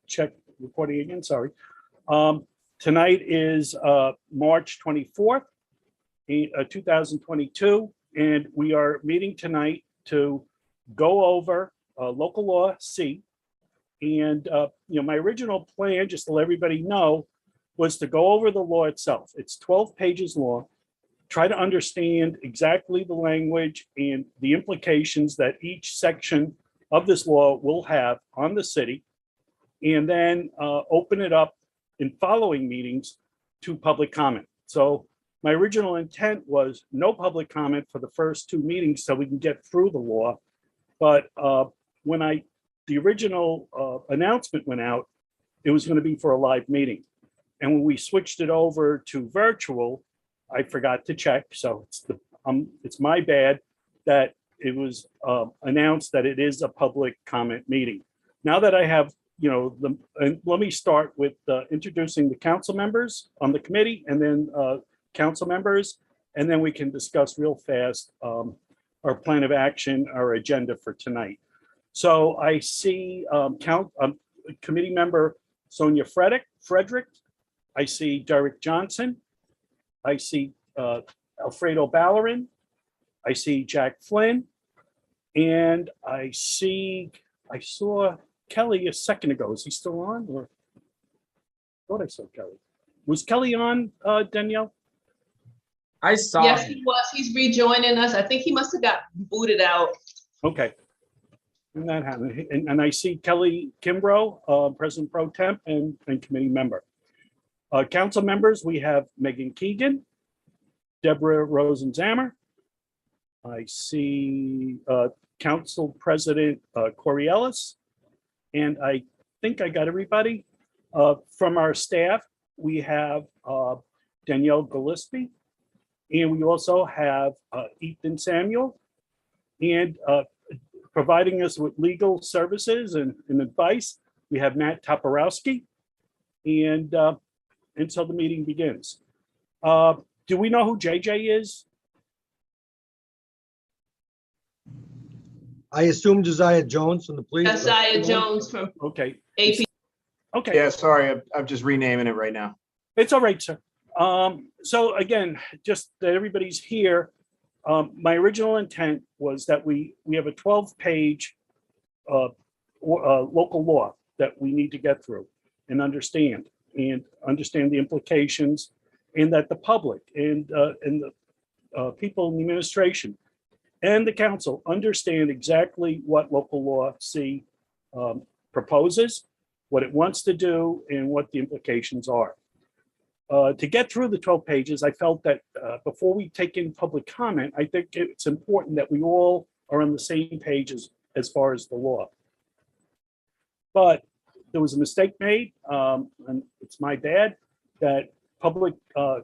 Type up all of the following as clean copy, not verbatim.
check recording again, sorry. Tonight is March 24th, 2022, and we are meeting tonight to go over local law C. And my original plan, just to let everybody know, was to go over the law itself. It's 12 pages long. Try to understand exactly the language and the implications that each section of this law will have on the city, and then open it up in following meetings to public comment. So my original intent was no public comment for the first 2 meetings so we can get through the law. But when the original announcement went out, it was going to be for a live meeting. And when we switched it over to virtual, I forgot to check. So it's my bad that it was announced that it is a public comment meeting. Now that I have, let me start with introducing the council members on the committee, and then council members, and then we can discuss real fast our plan of action, our agenda for tonight. So I see committee member Sonia Frederick. I see Derek Johnson. I see Alfredo Ballerin. I see Jack Flynn. And I saw Kelly a second ago. Is he still on? Or I thought I saw Kelly. Was Kelly on, Danielle? I saw Yes, him. he was. He's rejoining us. I think he must have got booted out. Okay. And that happened. And I see Kelly Kimbrough, President Pro Temp and committee member. Council members, we have Megan Keegan, Deborah Rosenzammer. I see Council President Corey Ellis. And I think I got everybody. From our staff, we have Danielle Gillespie. And we also have Ethan Samuel. And providing us with legal services and advice, we have Matt Toporowski. And so the meeting begins. Do we know who JJ is? I assume Josiah Jones from the police. Josiah Jones from Okay. AP. Okay. Yeah, sorry, I'm just renaming it right now. It's all right, sir. So again, just that everybody's here. My original intent was that we have a 12-page local law that we need to get through and understand the implications, and that the public and the people in the administration and the council understand exactly what local law C proposes, what it wants to do, and what the implications are. To get through the 12 pages, I felt that before we take in public comment, I think it's important that we all are on the same page as far as the law. But there was a mistake made, and it's my bad, that public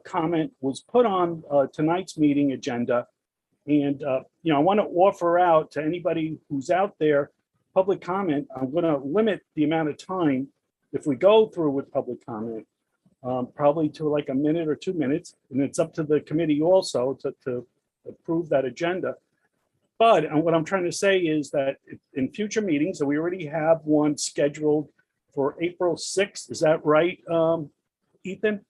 comment was put on tonight's meeting agenda. And I want to offer out to anybody who's out there, public comment. I'm going to limit the amount of time if we go through with public comment, probably to like a minute or 2 minutes, and it's up to the committee also to approve that agenda. But what I'm trying to say is that in future meetings, so we already have one scheduled for April 6th. Is that right, Ethan?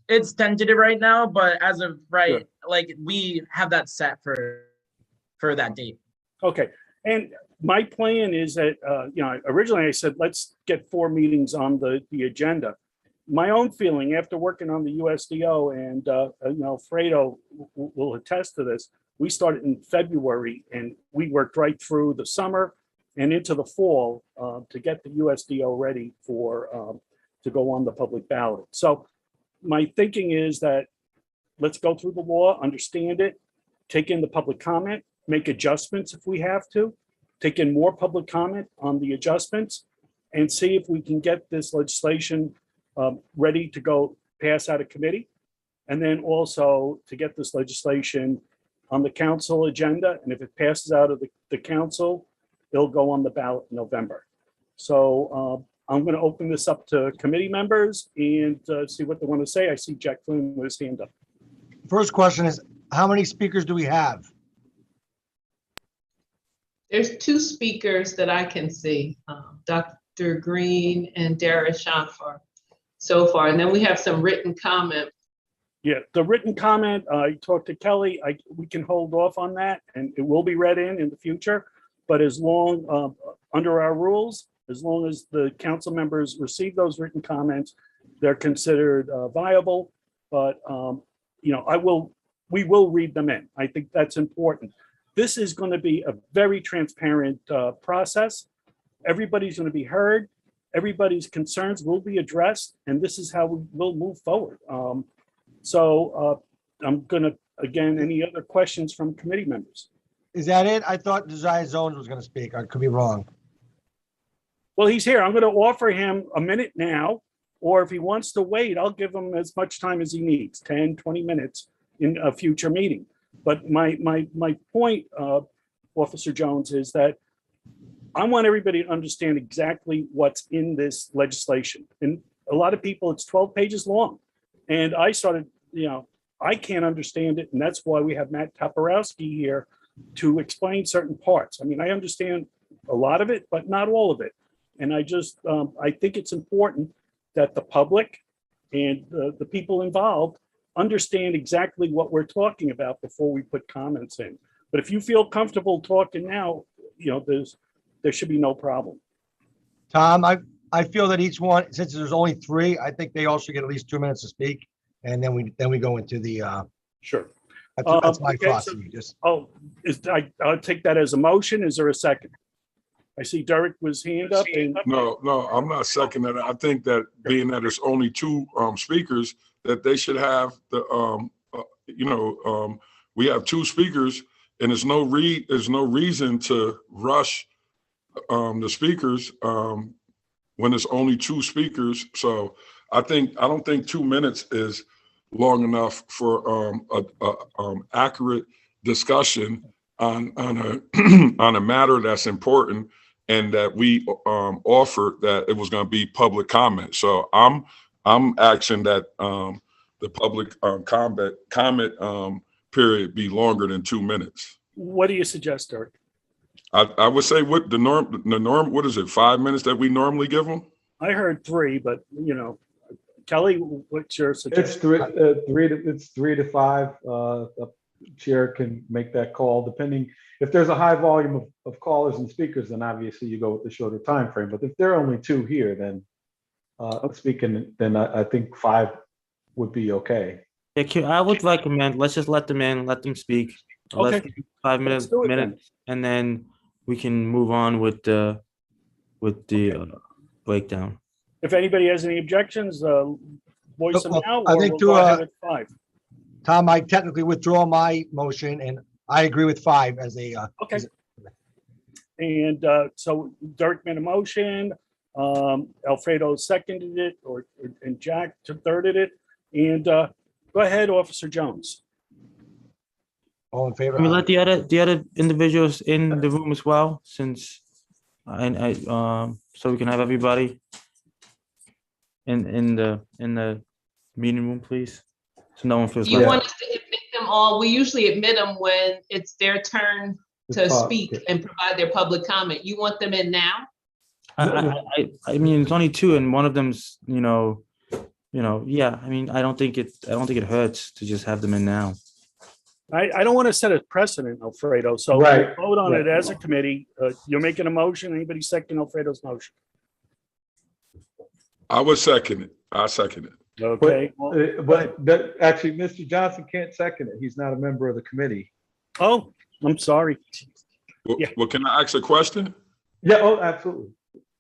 It's tentative right now, but as of right, Sure. like we have that set for that date. Okay. And my plan is that, originally I said, let's get 4 meetings on the agenda. My own feeling after working on the USDO, and Fredo will attest to this, we started in February and we worked right through the summer and into the fall to get the USDO ready to go on the public ballot. So my thinking is that let's go through the law, understand it, take in the public comment, make adjustments if we have to, take in more public comment on the adjustments, and see if we can get this legislation ready to go pass out of committee. And then also to get this legislation on the council agenda. And if it passes out of the council, it'll go on the ballot in November. So I'm going to open this up to committee members and see what they want to say. I see Jack Flynn with his hand up. First question is, how many speakers do we have? There's 2 speakers that I can see. Dr. Green and Dara Shanfar so far. And then we have some written comment. Yeah, the written comment, I talked to Kelly, we can hold off on that and it will be read in the future. But as long, under our rules, as long as the council members receive those written comments, they're considered viable. But, you know, we will read them in. I think that's important. This is going to be a very transparent process. Everybody's going to be heard. Everybody's concerns will be addressed, and this is how we will move forward. So I'm going to, again, any other questions from committee members? Is that it? I thought Josiah Zones was going to speak. I could be wrong. Well, he's here. I'm going to offer him a minute now, or if he wants to wait, I'll give him as much time as he needs, 10, 20 minutes in a future meeting. But my point, Officer Jones, is that I want everybody to understand exactly what's in this legislation. And a lot of people, it's 12 pages long. And I started, you know, I can't understand it. And that's why we have Matt Toporowski here to explain certain parts. I mean, I understand a lot of it, but not all of it. And I just, I think it's important that the public and the people involved understand exactly what we're talking about before we put comments in. But if you feel comfortable talking now, you know, there should be no problem. Tom, I feel that each one, since there's only 3, I think they all should get at least 2 minutes to speak. And then we go into the, Sure. that's my Okay, philosophy. Just Oh, I'll take that as a motion. Is there a second? I see Derek was hand up and No, I'm not seconding it. I think that being that there's only 2 speakers, that they should have the, we have 2 speakers and there's no reason to rush the speakers when there's only 2 speakers. So I don't think 2 minutes is long enough for accurate discussion on a matter that's important, and that we offered that it was going to be public comment. So I'm asking that the public comment period be longer than 2 minutes. what do you suggest, Derek? I would say what the norm, what is it, 5 minutes that we normally give them? I heard 3, but you know, Kelly, what's your It's suggestion? 3 to 5. The chair can make that call depending. If there's a high volume of callers and speakers, then obviously you go with the shorter time frame. But if there are only 2 here, then speaking, then I think 5 would be okay. Yeah, I would recommend, let's just let them in, let them speak. Let's Okay. give them 5 Let's do it then. minutes, and then we can move on with the breakdown. If anybody has any objections, voice them Well, now, I or think we'll to, go ahead with 5. Tom, I technically withdraw my motion and I agree with 5 as a, Okay. And so Derek made a motion, Alfredo seconded it, and Jack thirded it. And go ahead, Officer Jones. all in favor. Can we let the other individuals in the room as well, since so we can have everybody in the meeting room, please, so no one feels You left want out. us to admit them all? We usually admit them when it's their turn to talk, speak yeah. and provide their public comment. You want them in now? I mean, it's only 2, and one of them's, yeah. I mean, I don't think it hurts to just have them in now. I don't want to set a precedent, Alfredo, so Right, we'll vote on it right. as a committee. You're making a motion. Anybody second Alfredo's motion? I would second it. I second it. Okay. well, But that, actually, Mr. Johnson can't second it. He's not a member of the committee. Oh, I'm sorry. Yeah. Well, can I ask a question? Yeah, oh, absolutely.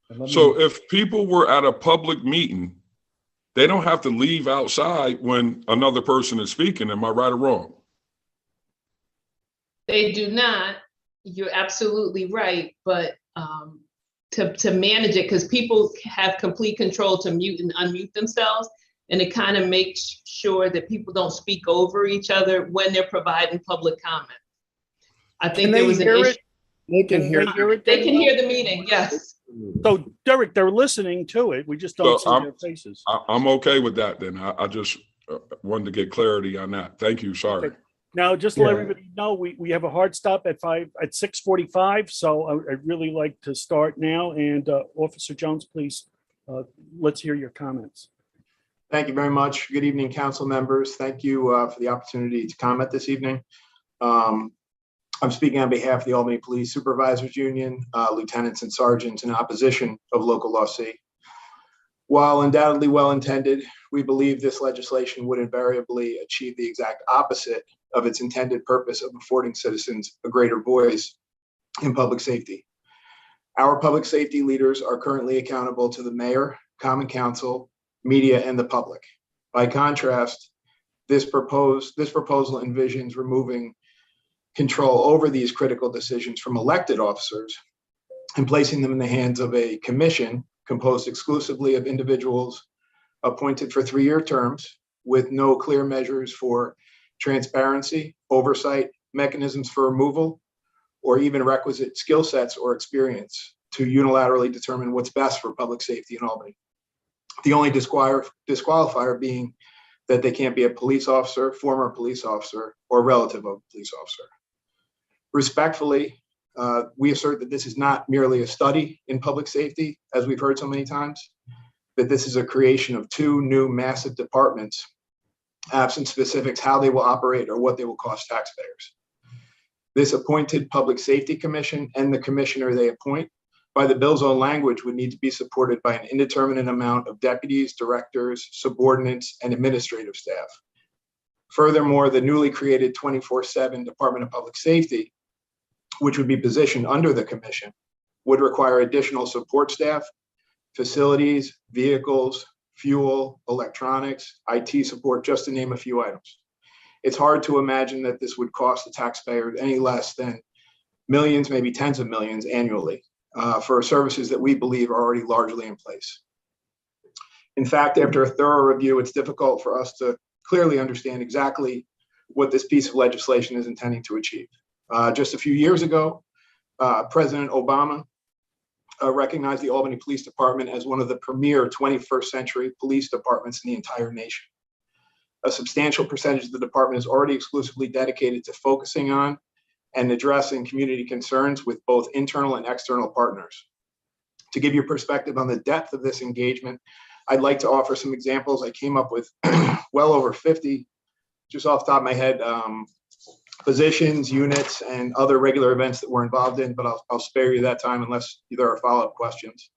And let me- So if people were at a public meeting, they don't have to leave outside when another person is speaking. Am I right or wrong? They do not. You're absolutely right, but to manage it, because people have complete control to mute and unmute themselves, and it kind of makes sure that people don't speak over each other when they're providing public comment. I think there was an issue. They can hear it. They can hear the meeting, yes. So Derek, they're listening to it. We just don't So see their faces. I'm okay with that then. I just wanted to get clarity on that. Thank you. Sorry. Okay. Now, just to let Yeah. everybody know, we have a hard stop at 6:45, so I'd really like to start now. And Officer Jones, please, let's hear your comments. Thank you very much. Good evening, council members. Thank you for the opportunity to comment this evening. I'm speaking on behalf of the Albany Police Supervisors Union, lieutenants and sergeants in opposition of local law C. While undoubtedly well-intended, we believe this legislation would invariably achieve the exact opposite of its intended purpose of affording citizens a greater voice in public safety. Our public safety leaders are currently accountable to the mayor, common council, media, and the public. By contrast, this proposal envisions removing control over these critical decisions from elected officers and placing them in the hands of a commission composed exclusively of individuals appointed for 3-year terms with no clear measures for transparency, oversight, mechanisms for removal, or even requisite skill sets or experience to unilaterally determine what's best for public safety in Albany. The only disqualifier being that they can't be a police officer, former police officer, or relative of a police officer. Respectfully, we assert that this is not merely a study in public safety, as we've heard so many times, that this is a creation of 2 new massive departments, absent specifics how they will operate or what they will cost taxpayers. This appointed public safety commission and the commissioner they appoint by the bill's own language would need to be supported by an indeterminate amount of deputies, directors, subordinates, and administrative staff. Furthermore, the newly created 24/7 Department of Public Safety, which would be positioned under the commission, would require additional support staff, facilities, vehicles, fuel, electronics, IT support, just to name a few items. It's hard to imagine that this would cost the taxpayer any less than millions, maybe tens of millions annually for services that we believe are already largely in place. In fact, after a thorough review, it's difficult for us to clearly understand exactly what this piece of legislation is intending to achieve. Just a few years ago, President Obama recognized the Albany Police Department as one of the premier 21st century police departments in the entire nation. A substantial percentage of the department is already exclusively dedicated to focusing on and addressing community concerns with both internal and external partners. To give you perspective on the depth of this engagement, I'd like to offer some examples. I came up with well over 50, just off the top of my head, positions, units, and other regular events that we're involved in, but I'll spare you that time unless there are follow-up questions.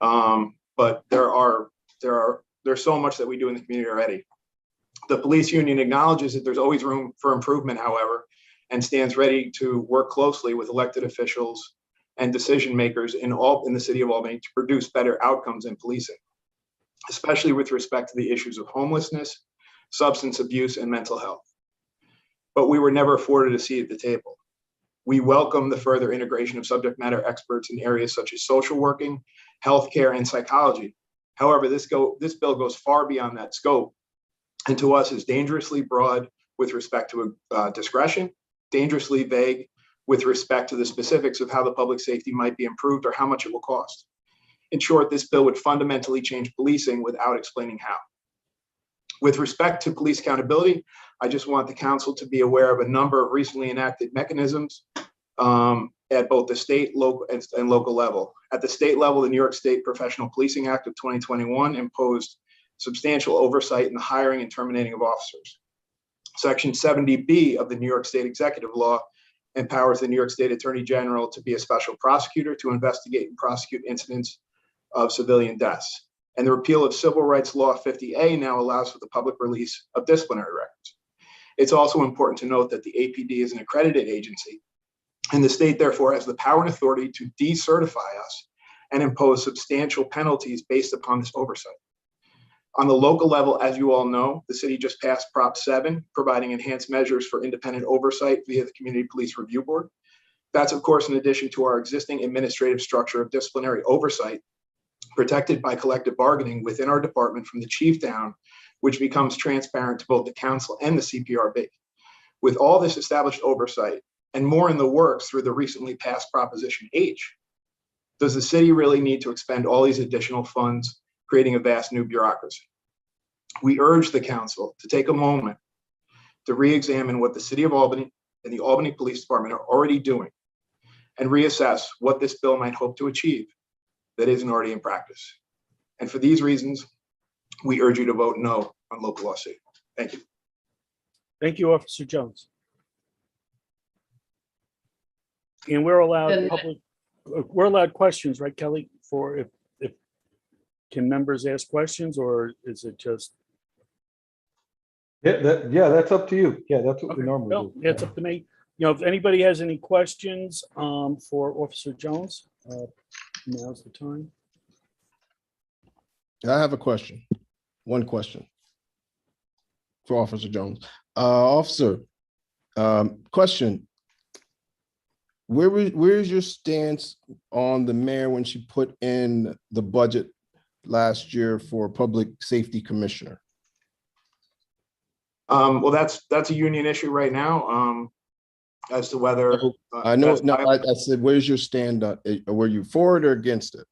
But there's so much that we do in the community already. The police union acknowledges that there's always room for improvement, however, and stands ready to work closely with elected officials and decision makers in the city of Albany to produce better outcomes in policing, especially with respect to the issues of homelessness, substance abuse, and mental health. But we were never afforded a seat at the table. We welcome the further integration of subject matter experts in areas such as social working, healthcare, and psychology. However, this bill goes far beyond that scope, and to us is dangerously broad with respect to discretion, dangerously vague with respect to the specifics of how the public safety might be improved or how much it will cost. In short, this bill would fundamentally change policing without explaining how. With respect to police accountability, I just want the council to be aware of a number of recently enacted mechanisms at both the state, local, and local level. At the state level, the New York State Professional Policing Act of 2021 imposed substantial oversight in the hiring and terminating of officers. Section 70B of the New York State Executive Law empowers the New York State Attorney General to be a special prosecutor to investigate and prosecute incidents of civilian deaths. And the repeal of Civil Rights Law 50A now allows for the public release of disciplinary records. It's also important to note that the APD is an accredited agency, and the state therefore has the power and authority to decertify us and impose substantial penalties based upon this oversight. On the local level, as you all know, the city just passed Prop 7, providing enhanced measures for independent oversight via the Community Police Review Board. That's, of course, in addition to our existing administrative structure of disciplinary oversight, protected by collective bargaining within our department from the chief down, which becomes transparent to both the council and the CPRB. With all this established oversight and more in the works through the recently passed Proposition H, does the city really need to expend all these additional funds, creating a vast new bureaucracy? We urge the council to take a moment to re-examine what the city of Albany and the Albany Police Department are already doing and reassess what this bill might hope to achieve that isn't already in practice. And for these reasons, we urge you to vote no on local law C. Thank you. Thank you, Officer Jones. And we're allowed And- we're allowed questions, right, Kelly? For if can members ask questions, or is it just? Yeah, that's up to you. Yeah, that's what we Okay, normally no, do. it's up to me. You know, if anybody has any questions for Officer Jones, now's the time. I have a question. One question for Officer Jones. Officer, question. Where's your stance on the mayor when she put in the budget last year for public safety commissioner? Well, that's a union issue right now, as to whether. I know, that's- no, I said, where's your stand on it? Were you for it or against it?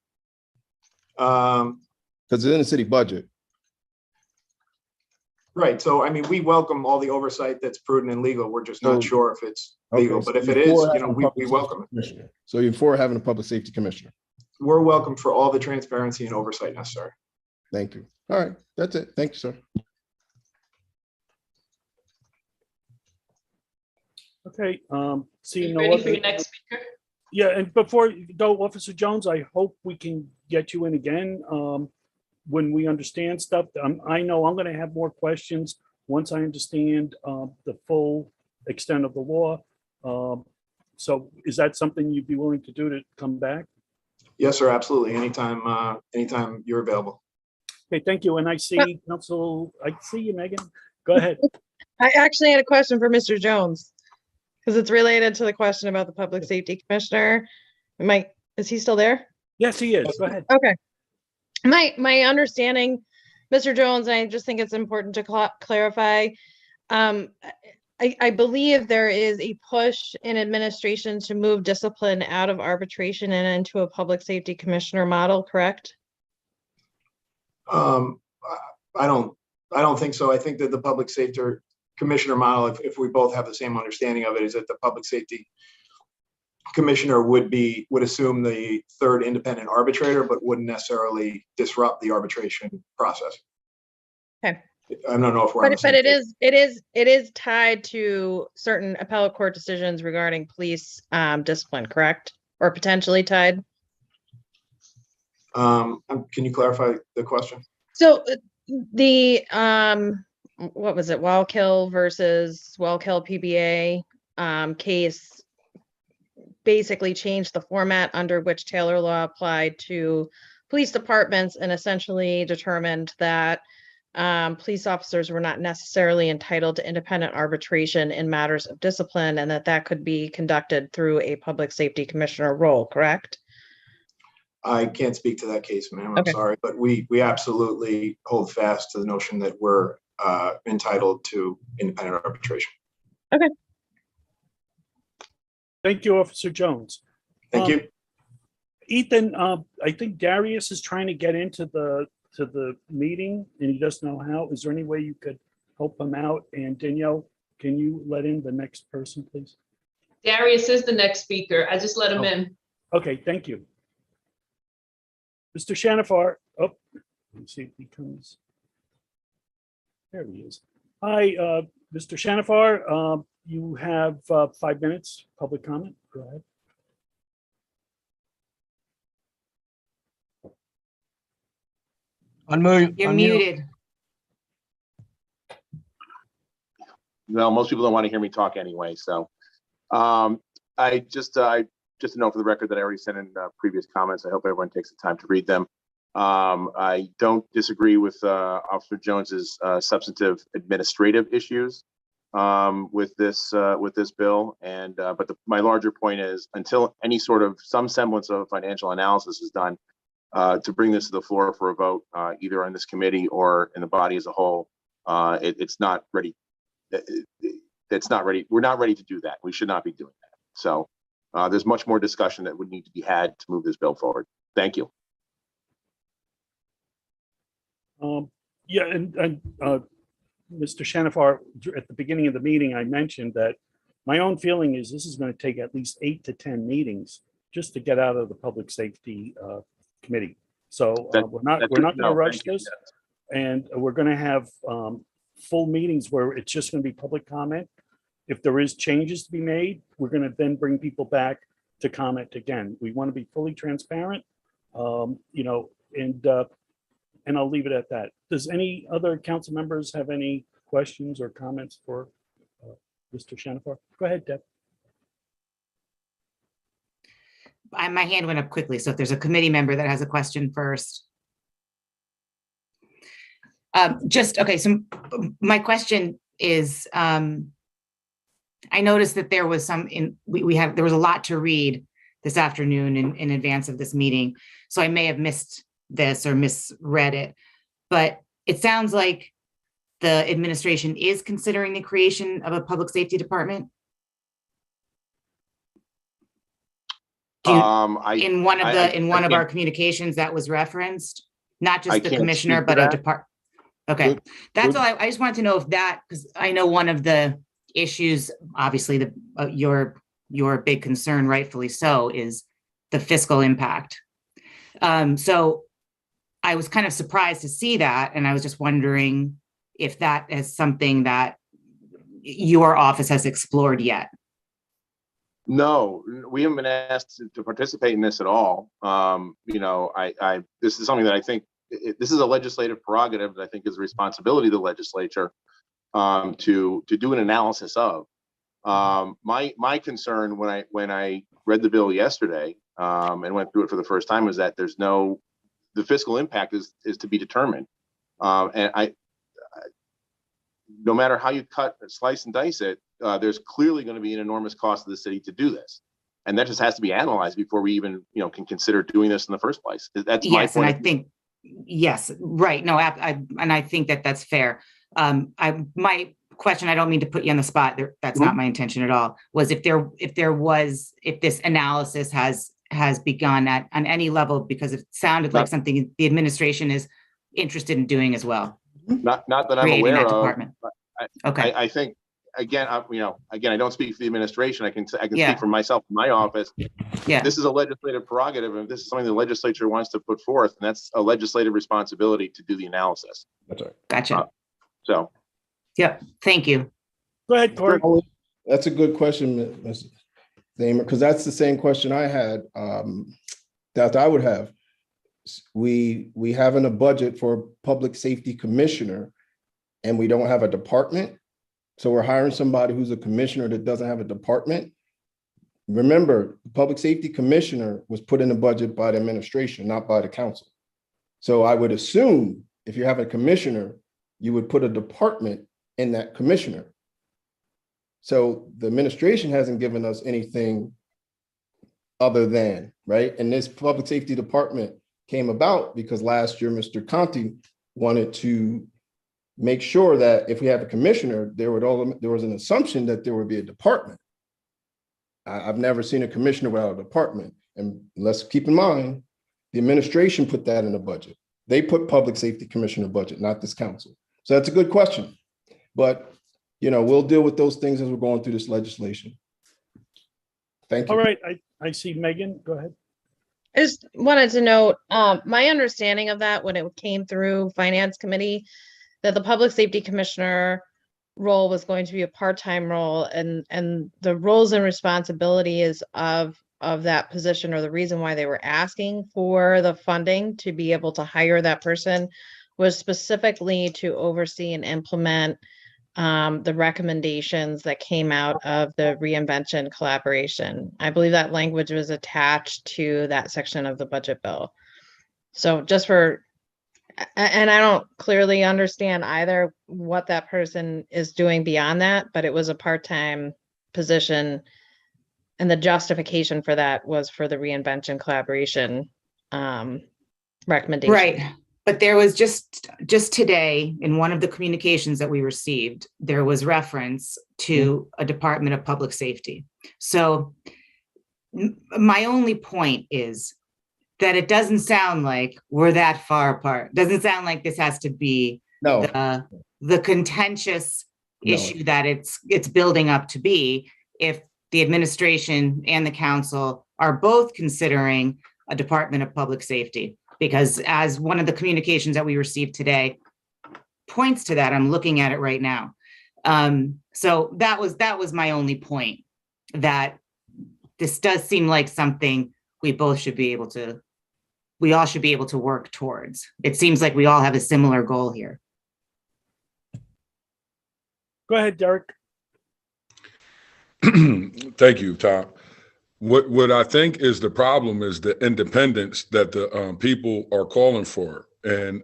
Because it's in the city budget. Right. So, I mean, we welcome all the oversight that's prudent and legal. We're just not So- sure if it's Okay, legal, so but if it you're is, for you know, having a we public safety welcome it. commissioner. So you're for having a public safety commissioner. We're welcome for all the transparency and oversight necessary. Thank you. All right, that's it. Thank you, sir. Okay, seeing no Ready for your other. next speaker? Yeah, and before you go, Officer Jones, I hope we can get you in again when we understand stuff. I know I'm going to have more questions once I understand the full extent of the law. So is that something you'd be willing to do, to come back? Yes, sir. Absolutely. Anytime you're available. Okay, thank you. And I see Council, I see you, Megan. Go ahead. I actually had a question for Mr. Jones, because it's related to the question about the public safety commissioner. Is he still there? Yes, he is. Go ahead. Okay. My understanding, Mr. Jones, and I just think it's important to clarify. I believe there is a push in administration to move discipline out of arbitration and into a public safety commissioner model, correct? I don't think so. I think that the public safety commissioner model, if we both have the same understanding of it, is that the public safety commissioner would assume the third independent arbitrator, but wouldn't necessarily disrupt the arbitration process. Okay. I don't know if we're on the But same page. it is tied to certain appellate court decisions regarding police discipline, correct? Or potentially tied? Can you clarify the question? So the what was it, Wallkill versus Wallkill PBA case basically changed the format under which Taylor law applied to police departments, and essentially determined that police officers were not necessarily entitled to independent arbitration in matters of discipline, and that could be conducted through a public safety commissioner role, correct? I can't speak to that case, ma'am. I'm Okay. sorry, but we absolutely hold fast to the notion that we're entitled to independent arbitration. Thank you, Officer Jones. Thank you. Ethan, I think Darius is trying to get into the meeting and he doesn't know how. Is there any way you could help him out? And Danielle, can you let in the next person, please? Darius is the next speaker. I just let him Oh. in. Okay, thank you. Mr. Shanafar, let me see if he comes. There he is. Hi, Mr. Shanafar, you have 5 minutes, public comment. Go ahead. Unmute. You're unmute. muted. No, most people don't want to hear me talk anyway, so. I just to know for the record that I already sent in previous comments. I hope everyone takes the time to read them. I don't disagree with Officer Jones's substantive administrative issues with this bill, and but my larger point is, until any sort of some semblance of financial analysis is done, to bring this to the floor for a vote, either on this committee or in the body as a whole, it's not ready. It's not ready. We're not ready to do that. We should not be doing that. So there's much more discussion that would need to be had to move this bill forward. Thank you. Yeah, and Mr. Shanafar, at the beginning of the meeting, I mentioned that my own feeling is this is going to take at least 8 to 10 meetings just to get out of the Public Safety Committee. So we're not going to rush this, and we're going to have full meetings where it's just going to be public comment. If there is changes to be made, we're going to then bring people back to comment again. We want to be fully transparent, and I'll leave it at that. Does any other council members have any questions or comments for Mr. Shanafar? Go ahead, Deb. My hand went up quickly, so if there's a committee member that has a question first. So my question is, I noticed that there was there was a lot to read this afternoon in advance of this meeting, so I may have missed this or misread it, but it sounds like the administration is considering the creation of a public safety department. In one of our communications that was referenced, not just the commissioner, but a department. Okay, that's all. I just wanted to know if that, because I know one of the issues, obviously, your big concern, rightfully so, is the fiscal impact. So I was kind of surprised to see that, and I was just wondering if that is something that your office has explored yet. No, we haven't been asked to participate in this at all. This is something that I think this is a legislative prerogative that I think is the responsibility of the legislature to do an analysis of. My concern when I read the bill yesterday and went through it for the first time was that the fiscal impact is to be determined, and no matter how you cut, slice, and dice it, there's clearly going to be an enormous cost to the city to do this, and that just has to be analyzed before we even can consider doing this in the first place. That's my point. And I think yes, right. No, I think that that's fair. My question, I don't mean to put you on the spot. That's not my intention at all. Was if this analysis has begun on any level, because it sounded like something the administration is interested in doing as well. Not that I'm aware of. Department. Okay. I think again, I don't speak for the administration. I can speak for myself and my office. Yeah. This is a legislative prerogative, and this is something the legislature wants to put forth, and that's a legislative responsibility to do the analysis. That's right. Gotcha. Yep. Thank you. Go ahead, Corey. That's a good question, Mr. Thamer, because that's the same question I had that I would have. We have in a budget for a public safety commissioner, and we don't have a department. So we're hiring somebody who's a commissioner that doesn't have a department. Remember, the public safety commissioner was put in the budget by the administration, not by the council. So I would assume if you have a commissioner, you would put a department in that commissioner. So the administration hasn't given us anything other than, right? And this public safety department came about because last year, Mr. Conti wanted to make sure that if we have a commissioner, there was an assumption that there would be a department. I've never seen a commissioner without a department. And let's keep in mind, the administration put that in the budget. They put public safety commissioner budget, not this council. So that's a good question. But, we'll deal with those things as we're going through this legislation. Thank you. All right. I see Megan. Go ahead. I just wanted to note, my understanding of that when it came through Finance Committee, that the Public Safety Commissioner role was going to be a part-time role, and the roles and responsibilities of that position, or the reason why they were asking for the funding to be able to hire that person, was specifically to oversee and implement the recommendations that came out of the Reinvention collaboration. I believe that language was attached to that section of the budget bill. So and I don't clearly understand either what that person is doing beyond that, but it was a part-time position. And the justification for that was for the Reinvention collaboration recommendation. Right. But there was just today in one of the communications that we received, there was reference to a Department of Public Safety. So my only point is that it doesn't sound like we're that far apart. Doesn't sound like this has to be No. the the contentious No. issue that it's building up to be if the administration and the council are both considering a Department of Public Safety. Because as one of the communications that we received today points to that, I'm looking at it right now. So that was my only point, that this does seem like something we all should be able to work towards. It seems like we all have a similar goal here. Go ahead, Derek. Thank you, Tom. What I think is the problem is the independence that the people are calling for, and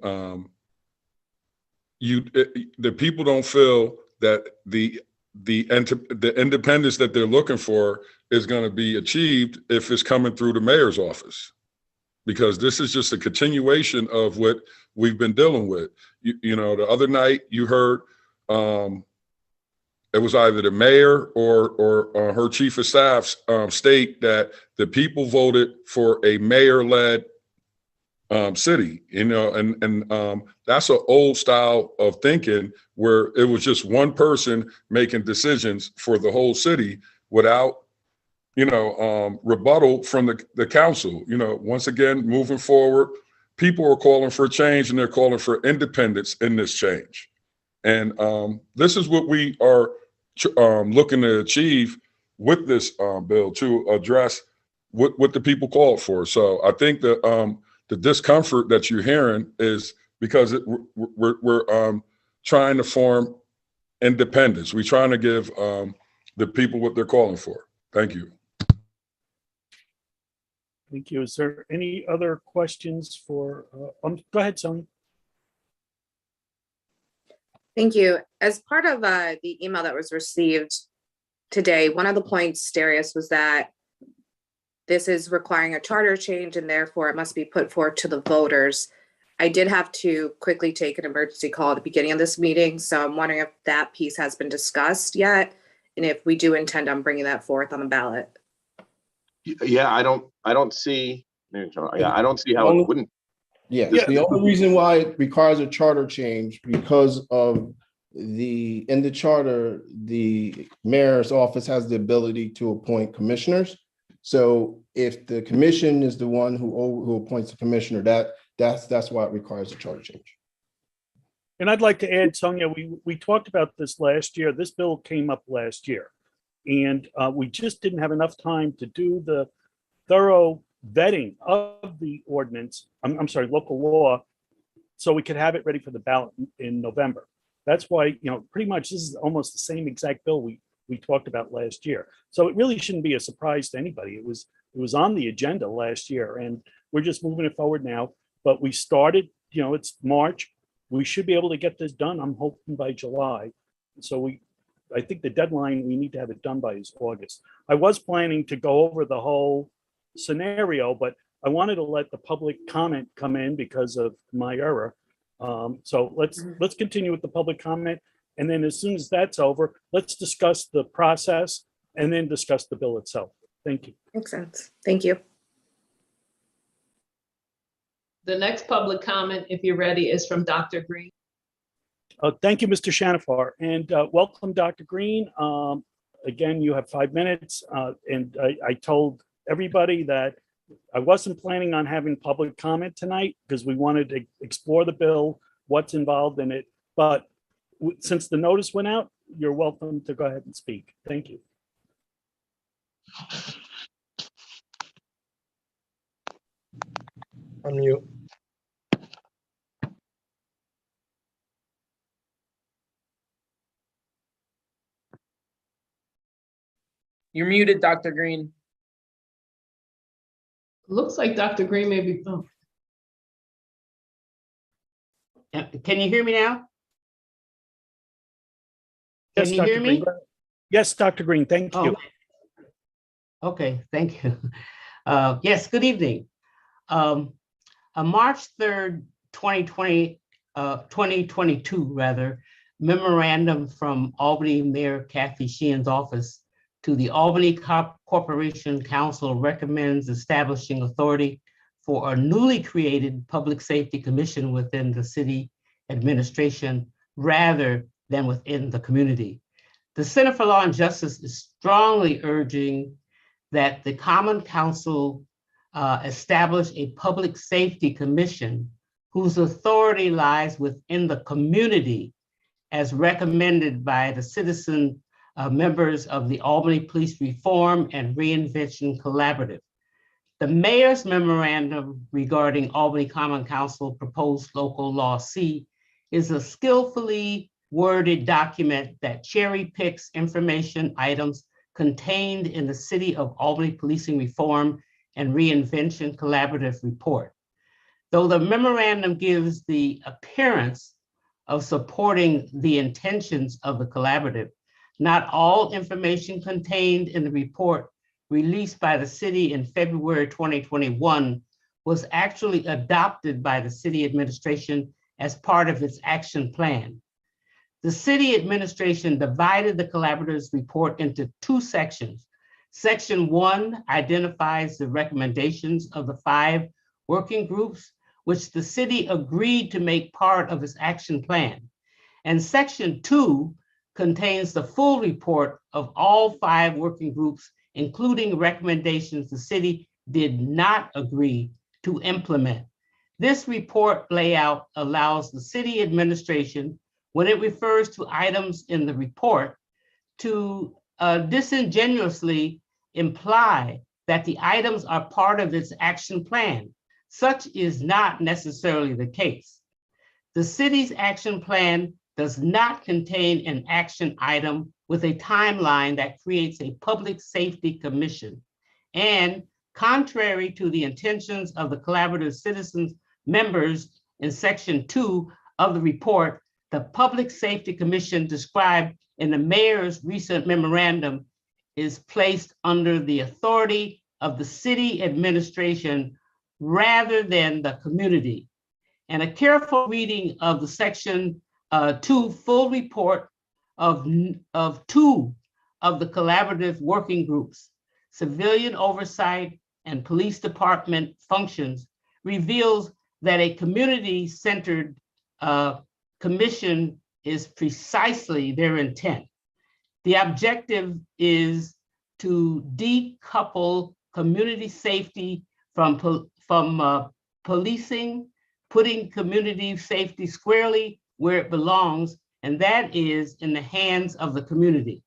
the people don't feel that the independence that they're looking for is going to be achieved if it's coming through the mayor's office, because this is just a continuation of what we've been dealing with. You know, the other night you heard it was either the mayor or her chief of staff state that the people voted for a mayor-led city, you know, and that's an old style of thinking where it was just one person making decisions for the whole city without, you know, rebuttal from the council. You know, once again, moving forward, people are calling for change, and they're calling for independence in this change. And this is what we are looking to achieve with this bill, to address what the people called for. So I think that the discomfort that you're hearing is because we're trying to form independence. We're trying to give the people what they're calling for. Thank you. Thank you. Is there any other questions for, go ahead, Sonia. Thank you. As part of the email that was received today, one of the points, Darius, was that this is requiring a charter change and therefore it must be put forth to the voters. I did have to quickly take an emergency call at the beginning of this meeting, so I'm wondering if that piece has been discussed yet, and if we do intend on bringing that forth on the ballot. Yeah, I don't see how it wouldn't. Yeah, the only reason why it requires a charter change because of in the charter, the mayor's office has the ability to appoint commissioners. So if the commission is the one who appoints the commissioner, that's why it requires a charter change. And I'd like to add, Sonia, we talked about this last year. This bill came up last year, and we just didn't have enough time to do the thorough vetting of the ordinance, I'm sorry, local law, so we could have it ready for the ballot in November. That's why, you know, pretty much this is almost the same exact bill we talked about last year. So it really shouldn't be a surprise to anybody. It was on the agenda last year, and we're just moving it forward now. But we started, you know, it's March. We should be able to get this done, I'm hoping, by July. So I think the deadline we need to have it done by is August. I was planning to go over the whole scenario, but I wanted to let the public comment come in because of my error. So let's continue with the public comment, and then as soon as that's over, let's discuss the process and then discuss the bill itself. Thank you. Makes sense. Thank you. The next public comment, if you're ready, is from Dr. Green. Thank you, Mr. Shanafar, and welcome, Dr. Green. Again, you have 5 minutes, and I told everybody that I wasn't planning on having public comment tonight because we wanted to explore the bill, what's involved in it. But since the notice went out, you're welcome to go ahead and speak. Thank you. Unmute. You're muted, Dr. Green. Looks like Dr. Green may be. Oh. Can you hear me now? Yes, Can you hear me? Yes, Dr. Green, thank you. Okay, thank you. Yes, good evening. On March 3rd, 2022, rather, memorandum from Albany Mayor Kathy Sheehan's office to the Albany Corporation Council recommends establishing authority for a newly created public safety commission within the city administration rather than within the community. The Center for Law and Justice is strongly urging that the Common Council establish a public safety commission whose authority lies within the community as recommended by the citizen members of the Albany Police Reform and Reinvention Collaborative. The mayor's memorandum regarding Albany Common Council proposed local law C is a skillfully worded document that cherry picks information items contained in the City of Albany Policing Reform and Reinvention Collaborative report. Though the memorandum gives the appearance of supporting the intentions of the collaborative, not all information contained in the report released by the city in February 2021 was actually adopted by the city administration as part of its action plan. The city administration divided the collaborative's report into two sections. Section 1 identifies the recommendations of the 5 working groups, which the city agreed to make part of its action plan. And Section 2 contains the full report of all 5 working groups, including recommendations the city did not agree to implement. This report layout allows the city administration, when it refers to items in the report, to disingenuously imply that the items are part of its action plan. Such is not necessarily the case. The city's action plan does not contain an action item with a timeline that creates a public safety commission. And contrary to the intentions of the collaborative citizens members in Section 2 of the report, the Public Safety Commission described in the mayor's recent memorandum is placed under the authority of the city administration rather than the community. And a careful reading of the Section 2 full report of 2 of the collaborative working groups, civilian oversight and police department functions, reveals that a community-centered commission is precisely their intent. The objective is to decouple community safety from policing, putting community safety squarely where it belongs, and that is in the hands of the community.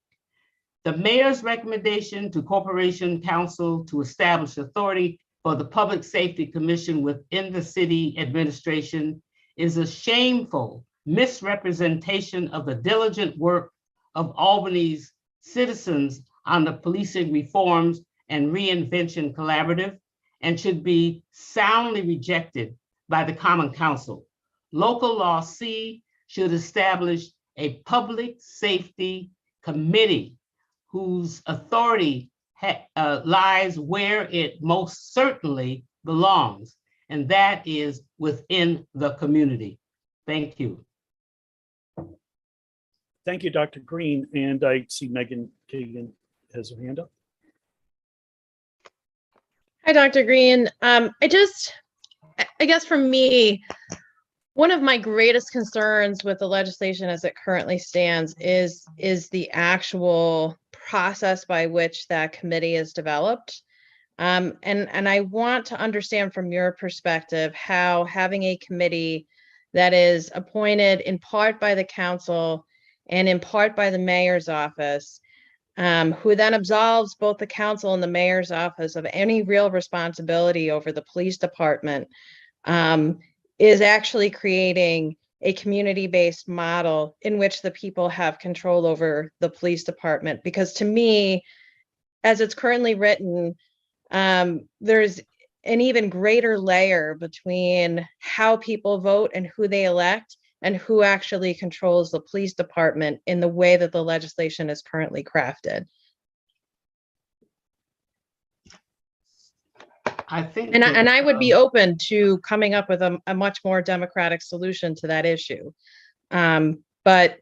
The mayor's recommendation to Corporation Council to establish authority for the Public Safety Commission within the city administration is a shameful misrepresentation of the diligent work of Albany's citizens on the Policing Reforms and Reinvention Collaborative, and should be soundly rejected by the Common Council. Local Law C should establish a public safety committee whose authority lies where it most certainly belongs, and that is within the community. Thank you. Thank you, Dr. Green. And I see Megan Kagan has her hand up. Hi, Dr. Green. I guess for me, one of my greatest concerns with the legislation as it currently stands is the actual process by which that committee is developed. And I want to understand from your perspective how having a committee that is appointed in part by the council and in part by the mayor's office, who then absolves both the council and the mayor's office of any real responsibility over the police department, is actually creating a community-based model in which the people have control over the police department. Because to me, as it's currently written, there's an even greater layer between how people vote and who they elect and who actually controls the police department in the way that the legislation is currently crafted. I think, and I would be open to coming up with a much more democratic solution to that issue. But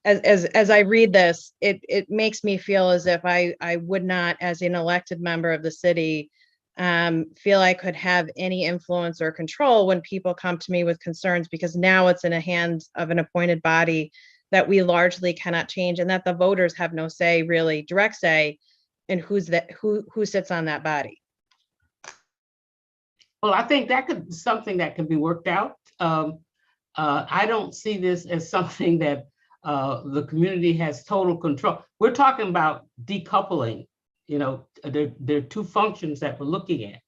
as I read this, it makes me feel as if I would not, as an elected member of the city, feel I could have any influence or control when people come to me with concerns, because now it's in the hands of an appointed body that we largely cannot change, and that the voters have no say, really direct say, in who sits on that body. Well, I think that could be something that can be worked out. I don't see this as something that the community has total control. We're talking about decoupling. You know, there are two functions that we're looking at.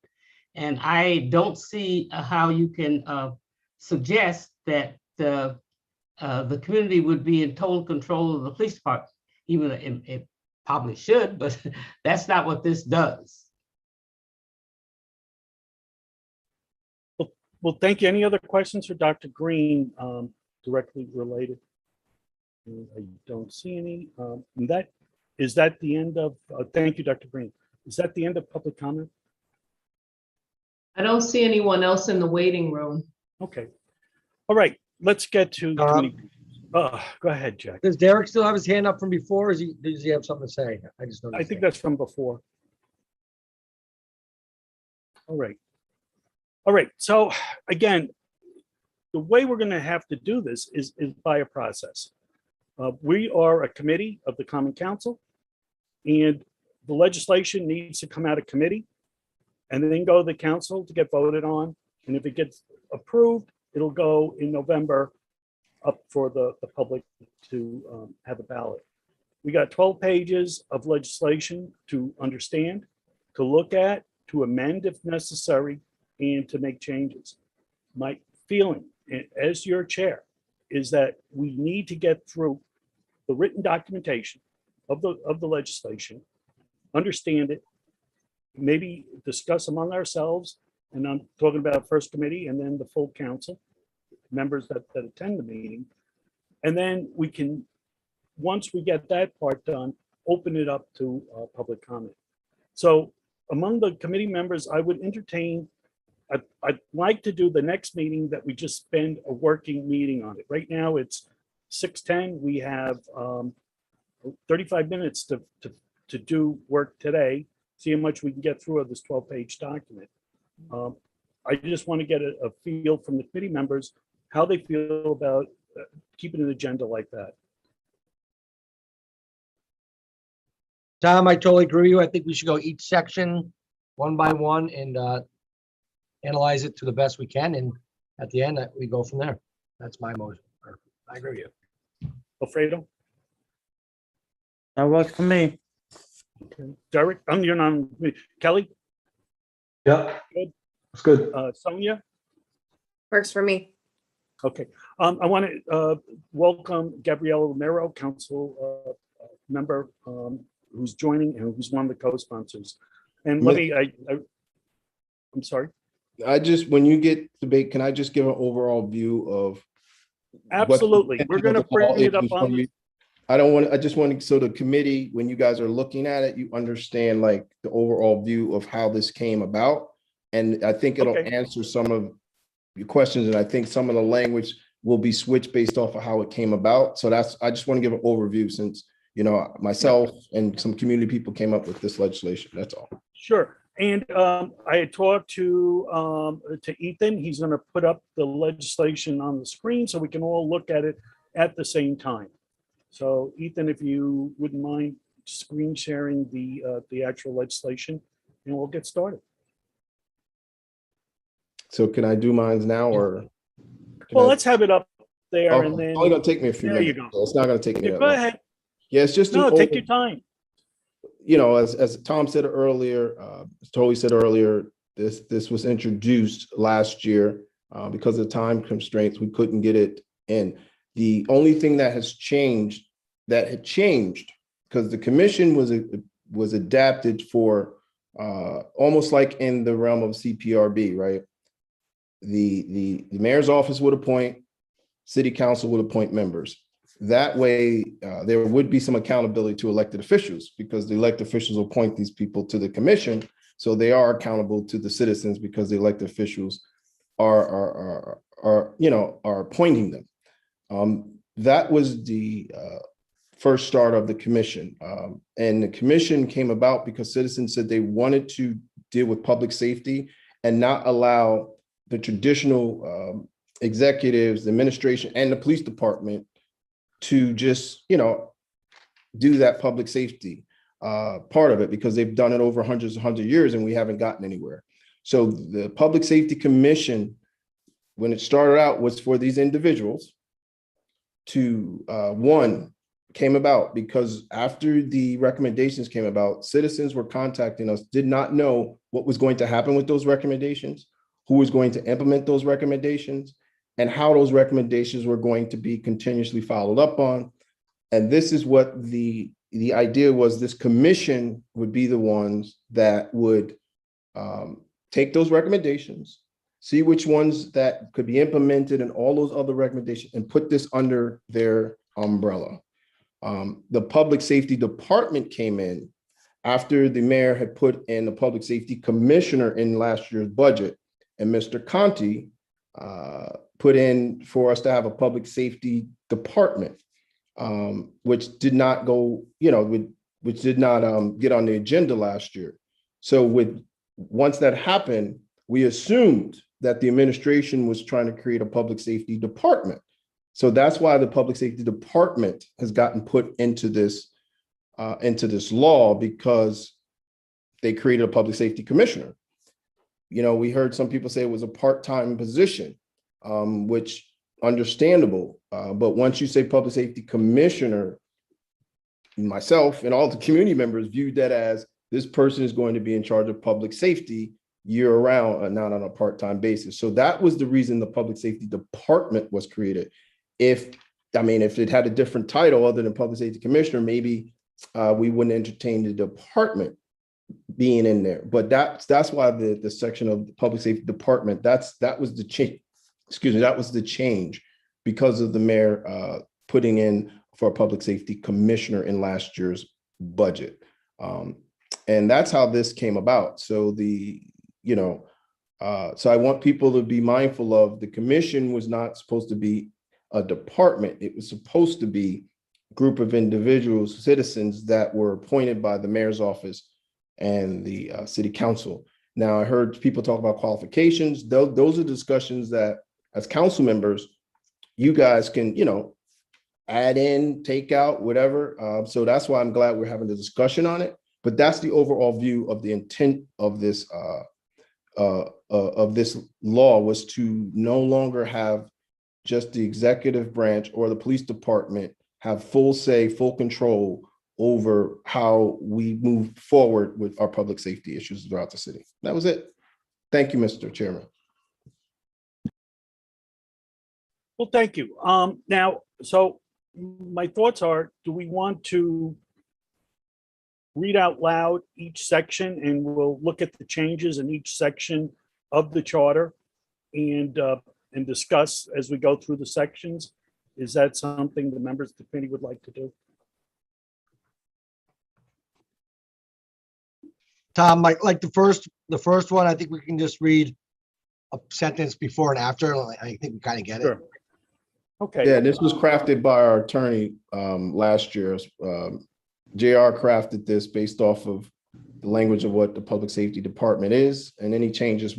And I don't see how you can suggest that the community would be in total control of the police department, even though it probably should, but that's not what this does. Well, thank you. Any other questions for Dr. Green directly related? I don't see any. And is that the end of, thank you, Dr. Green. Is that the end of public comment? I don't see anyone else in the waiting room. Okay. All right, let's get to committee. Go ahead, Jack. Does Derek still have his hand up from before? Or does he have something to say? I just don't. I think that's from before. All right. All right, so again, the way we're going to have to do this is by a process. We are a committee of the Common Council, and the legislation needs to come out of committee and then go to the council to get voted on. And if it gets approved, it'll go in November up for the public to have a ballot. We got 12 pages of legislation to understand, to look at, to amend if necessary, and to make changes. My feeling as your chair is that we need to get through the written documentation of the legislation, understand it, maybe discuss among ourselves, and I'm talking about first committee and then the full council, members that attend the meeting. And then we can, once we get that part done, open it up to public comment. So among the committee members, I would entertain, I'd like to do the next meeting that we just spend a working meeting on it. Right now it's 6:10. We have 35 minutes to do work today, see how much we can get through of this 12-page document. I just want to get a feel from the committee members, how they feel about keeping an agenda like that. Tom, I totally agree with you. I think we should go each section one by one and analyze it to the best we can. And at the end, we go from there. That's my motion. I agree with you. Alfredo? That works for me. Okay. Derek, you're not, Kelly? Yeah, Good. it's good. Sonia? Works for me. Okay. I want to welcome Gabriela Romero, council member who's joining and who's one of the co-sponsors. And let me, I'm sorry. I just, when you get debate, can I just give an overall view of? Absolutely. We're going to bring it up on. I just want to, so the committee, when you guys are looking at it, you understand like the overall view of how this came about. And I think it'll answer some of your questions. And I think some of the language will be switched based off of how it came about. So that's, I just want to give an overview since, you know, myself and some community people came up with this legislation. That's all. Sure. And I had talked to Ethan. He's going to put up the legislation on the screen so we can all look at it at the same time. So Ethan, if you wouldn't mind screen sharing the actual legislation, and we'll get started. So can I do mine now or? Well, let's have it up there and then. It's only going to take me a few minutes. There you go. So it's not going to take me that Go long. ahead. Yeah, it's just. No, take your time. You know, as Tom said earlier, as Toby said earlier, this was introduced last year because of time constraints. We couldn't get it in. The only thing that has changed, because the commission was adapted for almost like in the realm of CPRB, right? The mayor's office would appoint, city council would appoint members. That way, there would be some accountability to elected officials because the elected officials appoint these people to the commission. So they are accountable to the citizens because the elected officials are appointing them. That was the first start of the commission. And the commission came about because citizens said they wanted to deal with public safety and not allow the traditional executives, the administration, and the police department to just, do that public safety part of it, because they've done it over hundreds of years and we haven't gotten anywhere. So the Public Safety Commission, when it started out, was for these individuals to, one, came about because after the recommendations came about, citizens were contacting us, did not know what was going to happen with those recommendations, who was going to implement those recommendations, and how those recommendations were going to be continuously followed up on. And this is what the idea was. This commission would be the ones that would take those recommendations, see which ones that could be implemented and all those other recommendations, and put this under their umbrella. The Public Safety Department came in after the mayor had put in the Public Safety Commissioner in last year's budget, and Mr. Conti put in for us to have a Public Safety Department, which did not go, which did not get on the agenda last year. So once that happened, we assumed that the administration was trying to create a Public Safety Department. So that's why the Public Safety Department has gotten put into this law, because they created a Public Safety Commissioner. We heard some people say it was a part-time position, which understandable. But once you say Public Safety Commissioner, myself and all the community members viewed that as this person is going to be in charge of public safety year round and not on a part-time basis. So that was the reason the Public Safety Department was created. If it had a different title other than Public Safety Commissioner, maybe we wouldn't entertain the department being in there. But that's why the section of the Public Safety Department, that was the change. Excuse me, that was the change because of the mayor putting in for a Public Safety Commissioner in last year's budget. And that's how this came about. So so I want people to be mindful of, the commission was not supposed to be a department. It was supposed to be a group of individuals, citizens that were appointed by the mayor's office and the city council. Now, I heard people talk about qualifications. Those are discussions that, as council members, you guys can, add in, take out, whatever. So that's why I'm glad we're having the discussion on it. But that's the overall view of the intent of this law, was to no longer have just the executive branch or the police department have full say, full control over how we move forward with our public safety issues throughout the city. That was it. Thank you, Mr. Chairman. Well, thank you. Now, so my thoughts are, do we want to read out loud each section, and we'll look at the changes in each section of the charter and discuss as we go through the sections? Is that something the members of the committee would like to do? Tom, like the first one, I think we can just read a sentence before and after. I think we kind of get it. Sure. Okay. Yeah, this was crafted by our attorney last year. JR crafted this based off of the language of what the Public Safety Department is, and any changes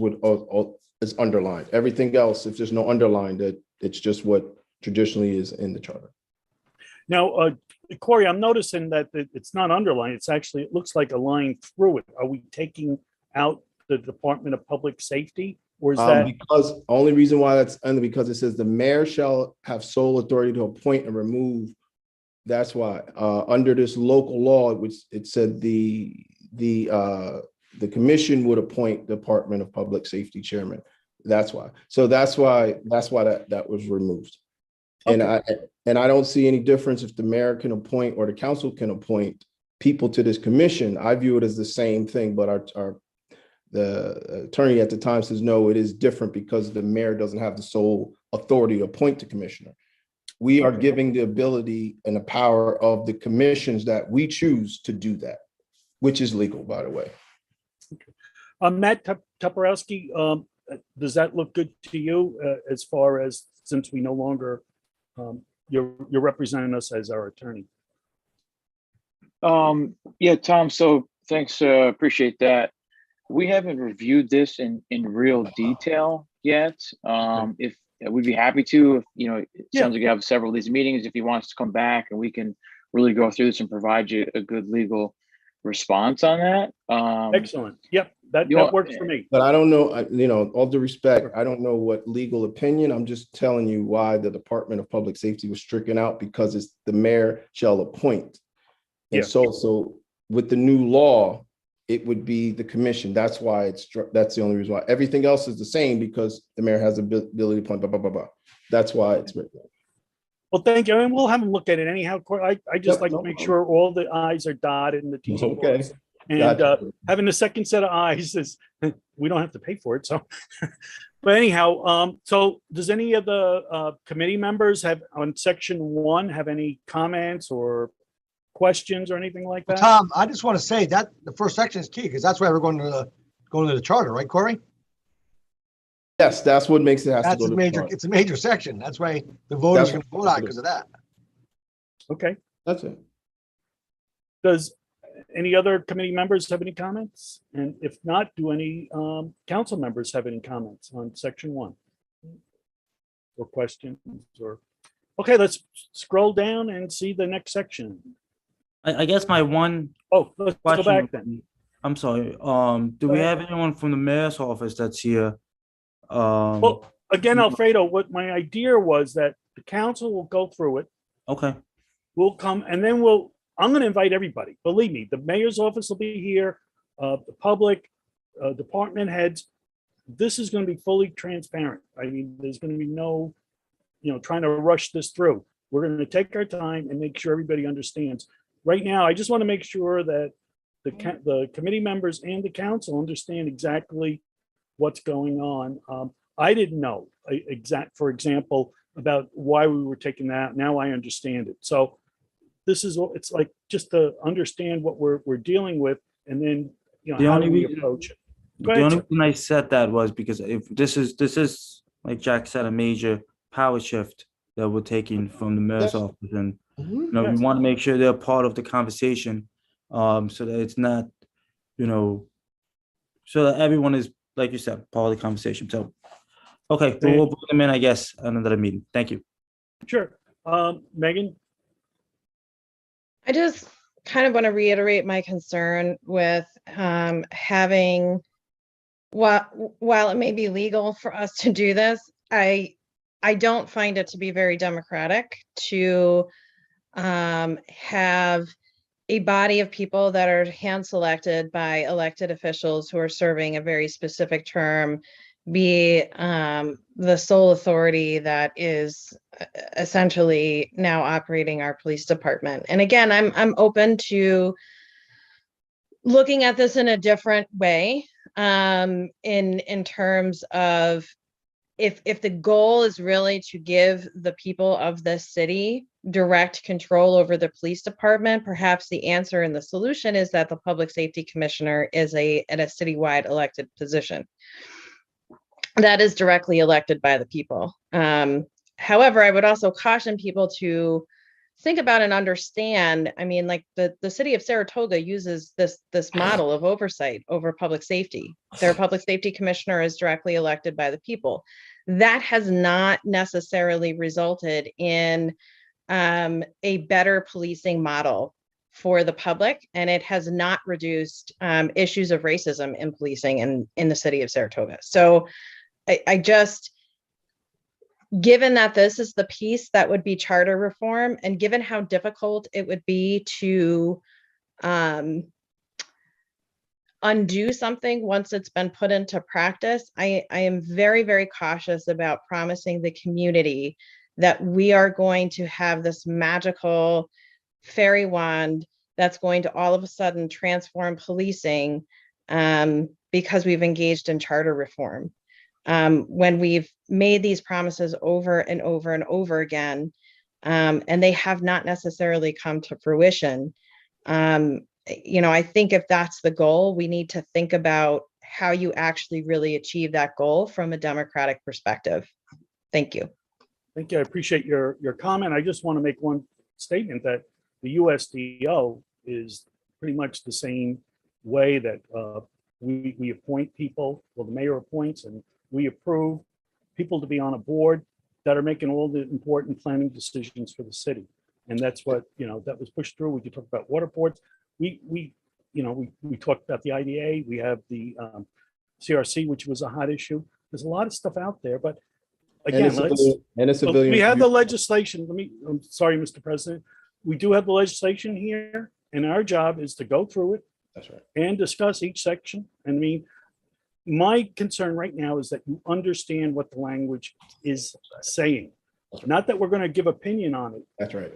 is underlined. Everything else, if there's no underline, that it's just what traditionally is in the charter. Now, Corey, I'm noticing that it's not underlined. It's actually, it looks like a line through it. Are we taking out the Department of Public Safety, or is that? Because only reason why that's under, because it says the mayor shall have sole authority to appoint and remove. That's why under this local law, which it said the commission would appoint Department of Public Safety chairman. That's why. So that's why that was removed. Okay. And I don't see any difference if the mayor can appoint or the council can appoint people to this commission. I view it as the same thing, but the attorney at the time says, no, it is different because the mayor doesn't have the sole authority to appoint the commissioner. We are giving the ability and the power of the commissions that we choose to do that, which is legal, by the way. Okay. Matt Toporowski, does that look good to you as far as, since we no longer, you're representing us as our attorney? Yeah, Tom, so thanks, appreciate that. we haven't reviewed this in real detail yet. If we'd be happy to, if, you know, it sounds like you have several of these meetings. If he wants to come back and we can really go through this and provide you a good legal response on that. Excellent. Yep, that works for me. But I don't know, you know, all due respect, I don't know what legal opinion. I'm just telling you why the Department of Public Safety was stricken out, because it's the mayor shall appoint. And so with the new law, it would be the commission. That's why that's the only reason why. Everything else is the same, because the mayor has the ability to appoint, blah, blah, blah, blah. That's why it's written. Well, thank you. And we'll have them look at it anyhow. I just like to make sure all the I's are dotted and the T's are crossed. And having a second set of eyes is, we don't have to pay for it. So, but anyhow, so does any of the committee members have on section 1 have any comments or questions or anything like that? Tom, I just want to say that the first section is key, because that's why we're going to the charter, right, Corey? Yes, that's what makes it That's a major. It's a major section. That's why the voters are going to vote on because of that. Okay. That's it. Does any other committee members have any comments? And if not, do any council members have any comments on section 1 or questions? Or okay, let's scroll down and see the next section. I guess my one. Oh, let's question, go back then. I'm sorry. Do we have anyone from the mayor's office that's here? Well, again, Alfredo, what my idea was that the council will go through it. Okay. We'll come and then I'm going to invite everybody. Believe me, the mayor's office will be here, the public, department heads. This is going to be fully transparent. I mean, there's going to be no, trying to rush this through. We're going to take our time and make sure everybody understands. Right now, I just want to make sure that the committee members and the council understand exactly what's going on. I didn't know for example, about why we were taking that. Now I understand it. So it's like just to understand what we're dealing with, and then how do we approach it. The only reason I said that was because if this is like Jack said, a major power shift that we're taking from the mayor's office, and we want to make sure they're part of the conversation, so that it's not, so that everyone is, like you said, part of the conversation. So, okay, we'll put them in, I guess, another meeting. Thank you. Sure. Megan? I just kind of want to reiterate my concern with having, while it may be legal for us to do this, I don't find it to be very democratic to have a body of people that are hand selected by elected officials who are serving a very specific term be the sole authority that is essentially now operating our police department. And again, I'm open to looking at this in a different way, in terms of if the goal is really to give the people of this city direct control over the police department, perhaps the answer and the solution is that the public safety commissioner is at a citywide elected position that is directly elected by the people. However, I would also caution people to think about and understand, I mean, like the city of Saratoga uses this model of oversight over public safety. Their public safety commissioner is directly elected by the people. That has not necessarily resulted in a better policing model for the public, and it has not reduced issues of racism in policing in the city of Saratoga. So I just, given that this is the piece that would be charter reform, and given how difficult it would be to undo something once it's been put into practice, I am very, very cautious about promising the community that we are going to have this magical fairy wand that's going to all of a sudden transform policing because we've engaged in charter reform. When we've made these promises over and over and over again, and they have not necessarily come to fruition. I think if that's the goal, we need to think about how you actually really achieve that goal from a democratic perspective. Thank you. Thank you. I appreciate your comment. I just want to make one statement that the USDO is pretty much the same way that we appoint people, well, the mayor appoints and we approve people to be on a board that are making all the important planning decisions for the city. And that's what, that was pushed through. We could talk about water boards. We talked about the IDA. We have the CRC, which was a hot issue. There's a lot of stuff out there, but again, we have the legislation. I'm sorry, Mr. President. We do have the legislation here, and our job is to go through it. That's right. And discuss each section. I mean, my concern right now is that you understand what the language is saying. Not that we're going to give opinion on it. That's right.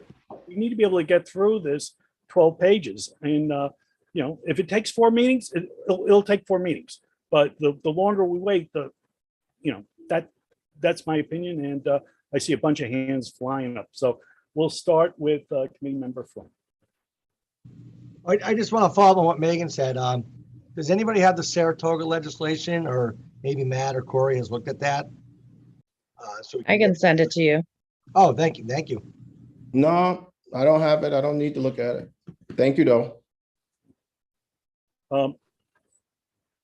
We need to be able to get through this 12 pages. And, if it takes 4 meetings, it'll take 4 meetings. But the longer we wait, that's my opinion. And I see a bunch of hands flying up. So we'll start with Committee Member Flynn. I just want to follow on what Megan said. Does anybody have the Saratoga legislation, or maybe Matt or Corey has looked at that? I can send it to you. Oh, thank you. Thank you. No, I don't have it. I don't need to look at it. Thank you, though.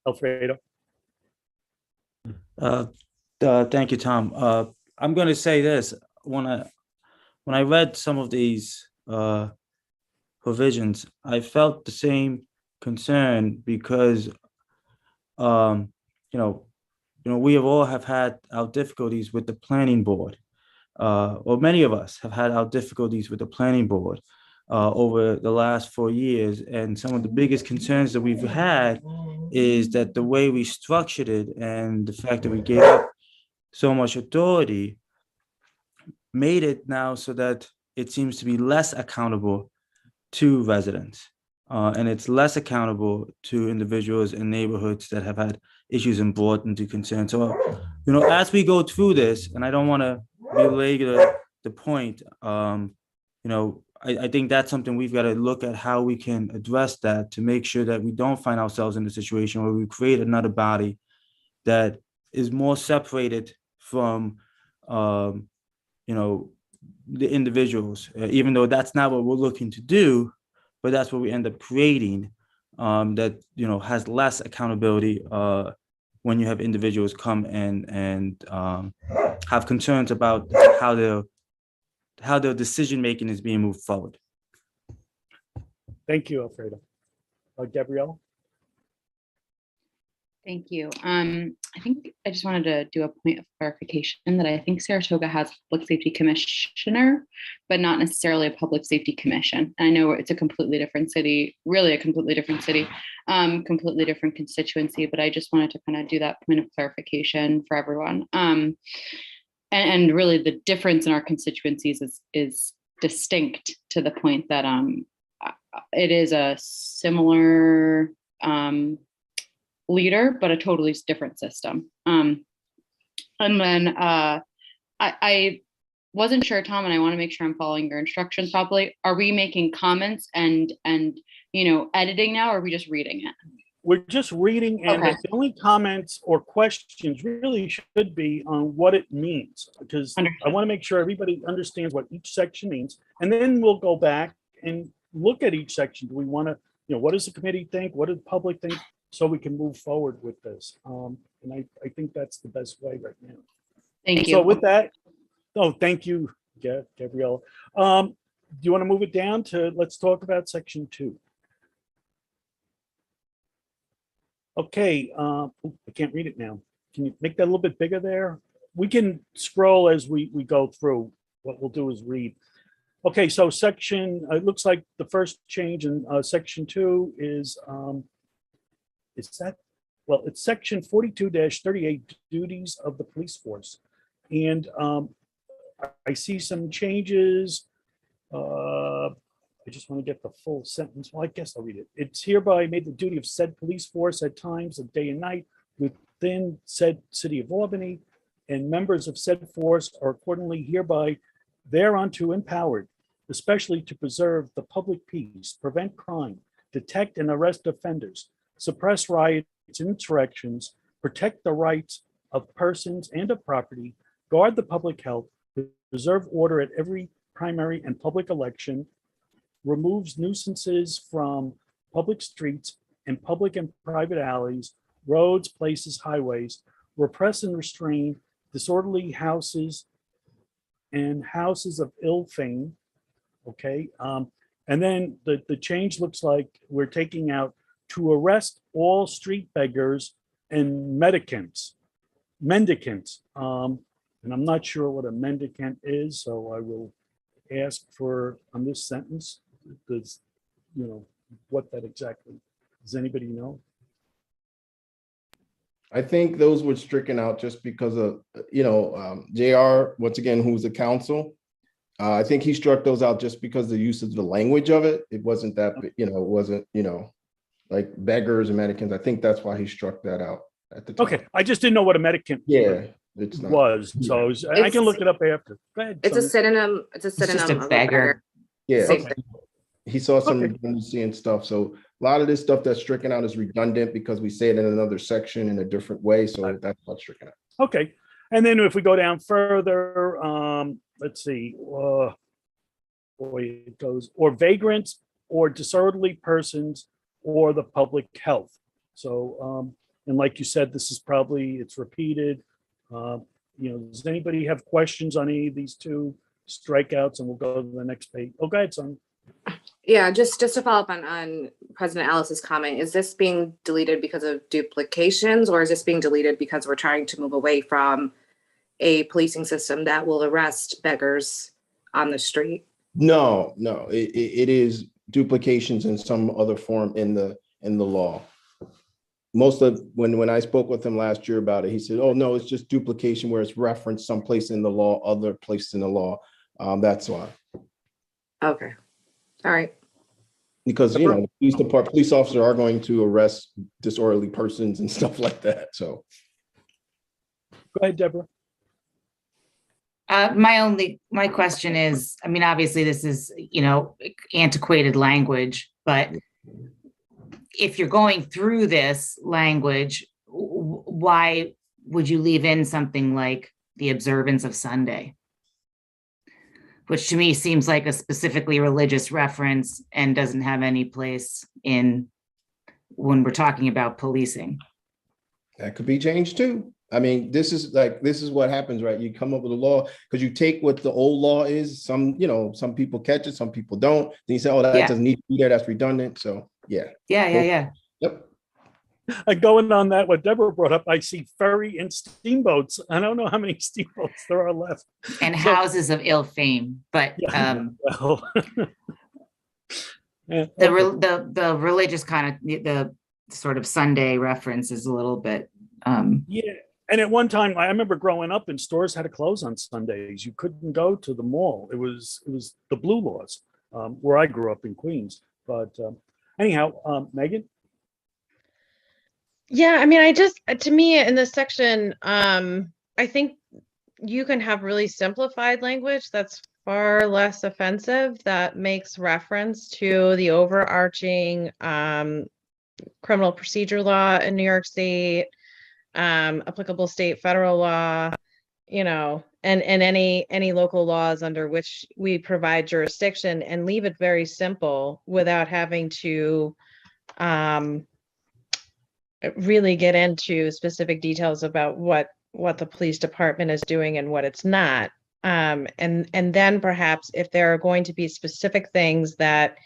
Alfredo. Thank you, Tom. I'm going to say this. When I read some of these provisions, I felt the same concern because, we have had our difficulties with the planning board, or many of us have had our difficulties with the planning board over the last 4 years. And some of the biggest concerns that we've had is that the way we structured it and the fact that we gave up so much authority made it now so that it seems to be less accountable to residents, and it's less accountable to individuals in neighborhoods that have had issues and brought into concern. So, as we go through this, and I don't want to belabor the point, I think that's something we've got to look at how we can address that to make sure that we don't find ourselves in a situation where we create another body that is more separated from, the individuals, even though that's not what we're looking to do, but that's what we end up creating, that, has less accountability when you have individuals come and have concerns about how their decision-making is being moved forward. Thank you, Alfredo. Gabrielle? Thank you. I think I just wanted to do a point of clarification that I think Saratoga has a public safety commissioner, but not necessarily a public safety commission. And I know it's a completely different city, really a completely different city, completely different constituency, but I just wanted to kind of do that point of clarification for everyone. And really the difference in our constituencies is distinct to the point that it is a similar leader, but a totally different system. And then I wasn't sure, Tom, and I want to make sure I'm following your instructions properly. Are we making comments and editing now, or are we just reading it? We're just reading, and Okay. the only comments or questions really should be on what it means, because I want to make sure everybody understands what each section means, and then we'll go back and look at each section. Do we want to, what does the committee think? What does the public think? So we can move forward with this. And I think that's the best way right now. Thank you. So with that, thank you, Gabrielle. Do you want to move it down to, let's talk about section 2. Okay, I can't read it now. Can you make that a little bit bigger there? We can scroll as we go through. What we'll do is read. Okay, so it looks like the first change in section 2 is it's section 42-38, duties of the police force. And I see some changes. I just want to get the full sentence. Well, I guess I'll read it. It's hereby made the duty of said police force at times of day and night within said city of Albany, and members of said force are accordingly hereby thereunto empowered, especially to preserve the public peace, prevent crime, detect and arrest offenders, suppress riots and insurrections, protect the rights of persons and of property, guard the public health, preserve order at every primary and public election, removes nuisances from public streets, in public and private alleys, roads, places, highways, repress and restrain disorderly houses and houses of ill fame. Okay. And then the change looks like we're taking out to arrest all street beggars and mendicants. And I'm not sure what a mendicant is, so I will ask for on this sentence, does, what that exactly, does anybody know? I think those were stricken out just because of, JR, once again, who's the counsel. I think he struck those out just because the use of the language of it. It wasn't that, it wasn't, like beggars and mendicants. I think that's why he struck that out at the time. Okay, I just didn't know what a mendicant it's not. was, so I can look it up after. Go ahead. It's a Sonia. synonym. It's a synonym just a of a beggar. Yeah, Same Okay. he saw some Okay. redundancy and stuff. So a lot of this stuff that's stricken out is redundant because we say it in another section in a different way. So that's what's stricken out. Okay, and then if we go down further, let's see, boy, it goes, or vagrants or disorderly persons or the public health. So, and like you said, this is probably, it's repeated. Does anybody have questions on any of these two strikeouts? And we'll go to the next page. Oh, go ahead, son. Yeah, just to follow up on President Ellis's comment, is this being deleted because of duplications, or is this being deleted because we're trying to move away from a policing system that will arrest beggars on the street? No, it is duplications in some other form in the law. Most of when I spoke with him last year about it, he said, "Oh no, it's just duplication where it's referenced someplace in the law, other place in the law." That's why. Okay, all right. Because police officers are going to arrest disorderly persons and stuff like that. So, Go ahead, Deborah. My question is, I mean, obviously this is, antiquated language, but if you're going through this language, why would you leave in something like the observance of Sunday? Which to me seems like a specifically religious reference and doesn't have any place in when we're talking about policing. that could be changed too. I mean, this is what happens, right? You come up with a law because you take what the old law is. Some people catch it, some people don't. Then you say, "Oh, that doesn't need to be there. That's redundant." So, yeah. Yeah. Yep. Going on that, what Deborah brought up, I see ferry and steamboats. I don't know how many steamboats there are left. And houses of ill fame, but Well, the religious kind of the sort of Sunday reference is a little bit. yeah. And at one time, I remember growing up and stores had to close on Sundays. You couldn't go to the mall. It was the blue laws where I grew up in Queens. But anyhow, Megan? Yeah, I mean, to me in this section, I think you can have really simplified language that's far less offensive, that makes reference to the overarching criminal procedure law in New York State, applicable state, federal law, and any local laws under which we provide jurisdiction, and leave it very simple without having to really get into specific details about what the police department is doing and what it's not. And then perhaps if there are going to be specific things that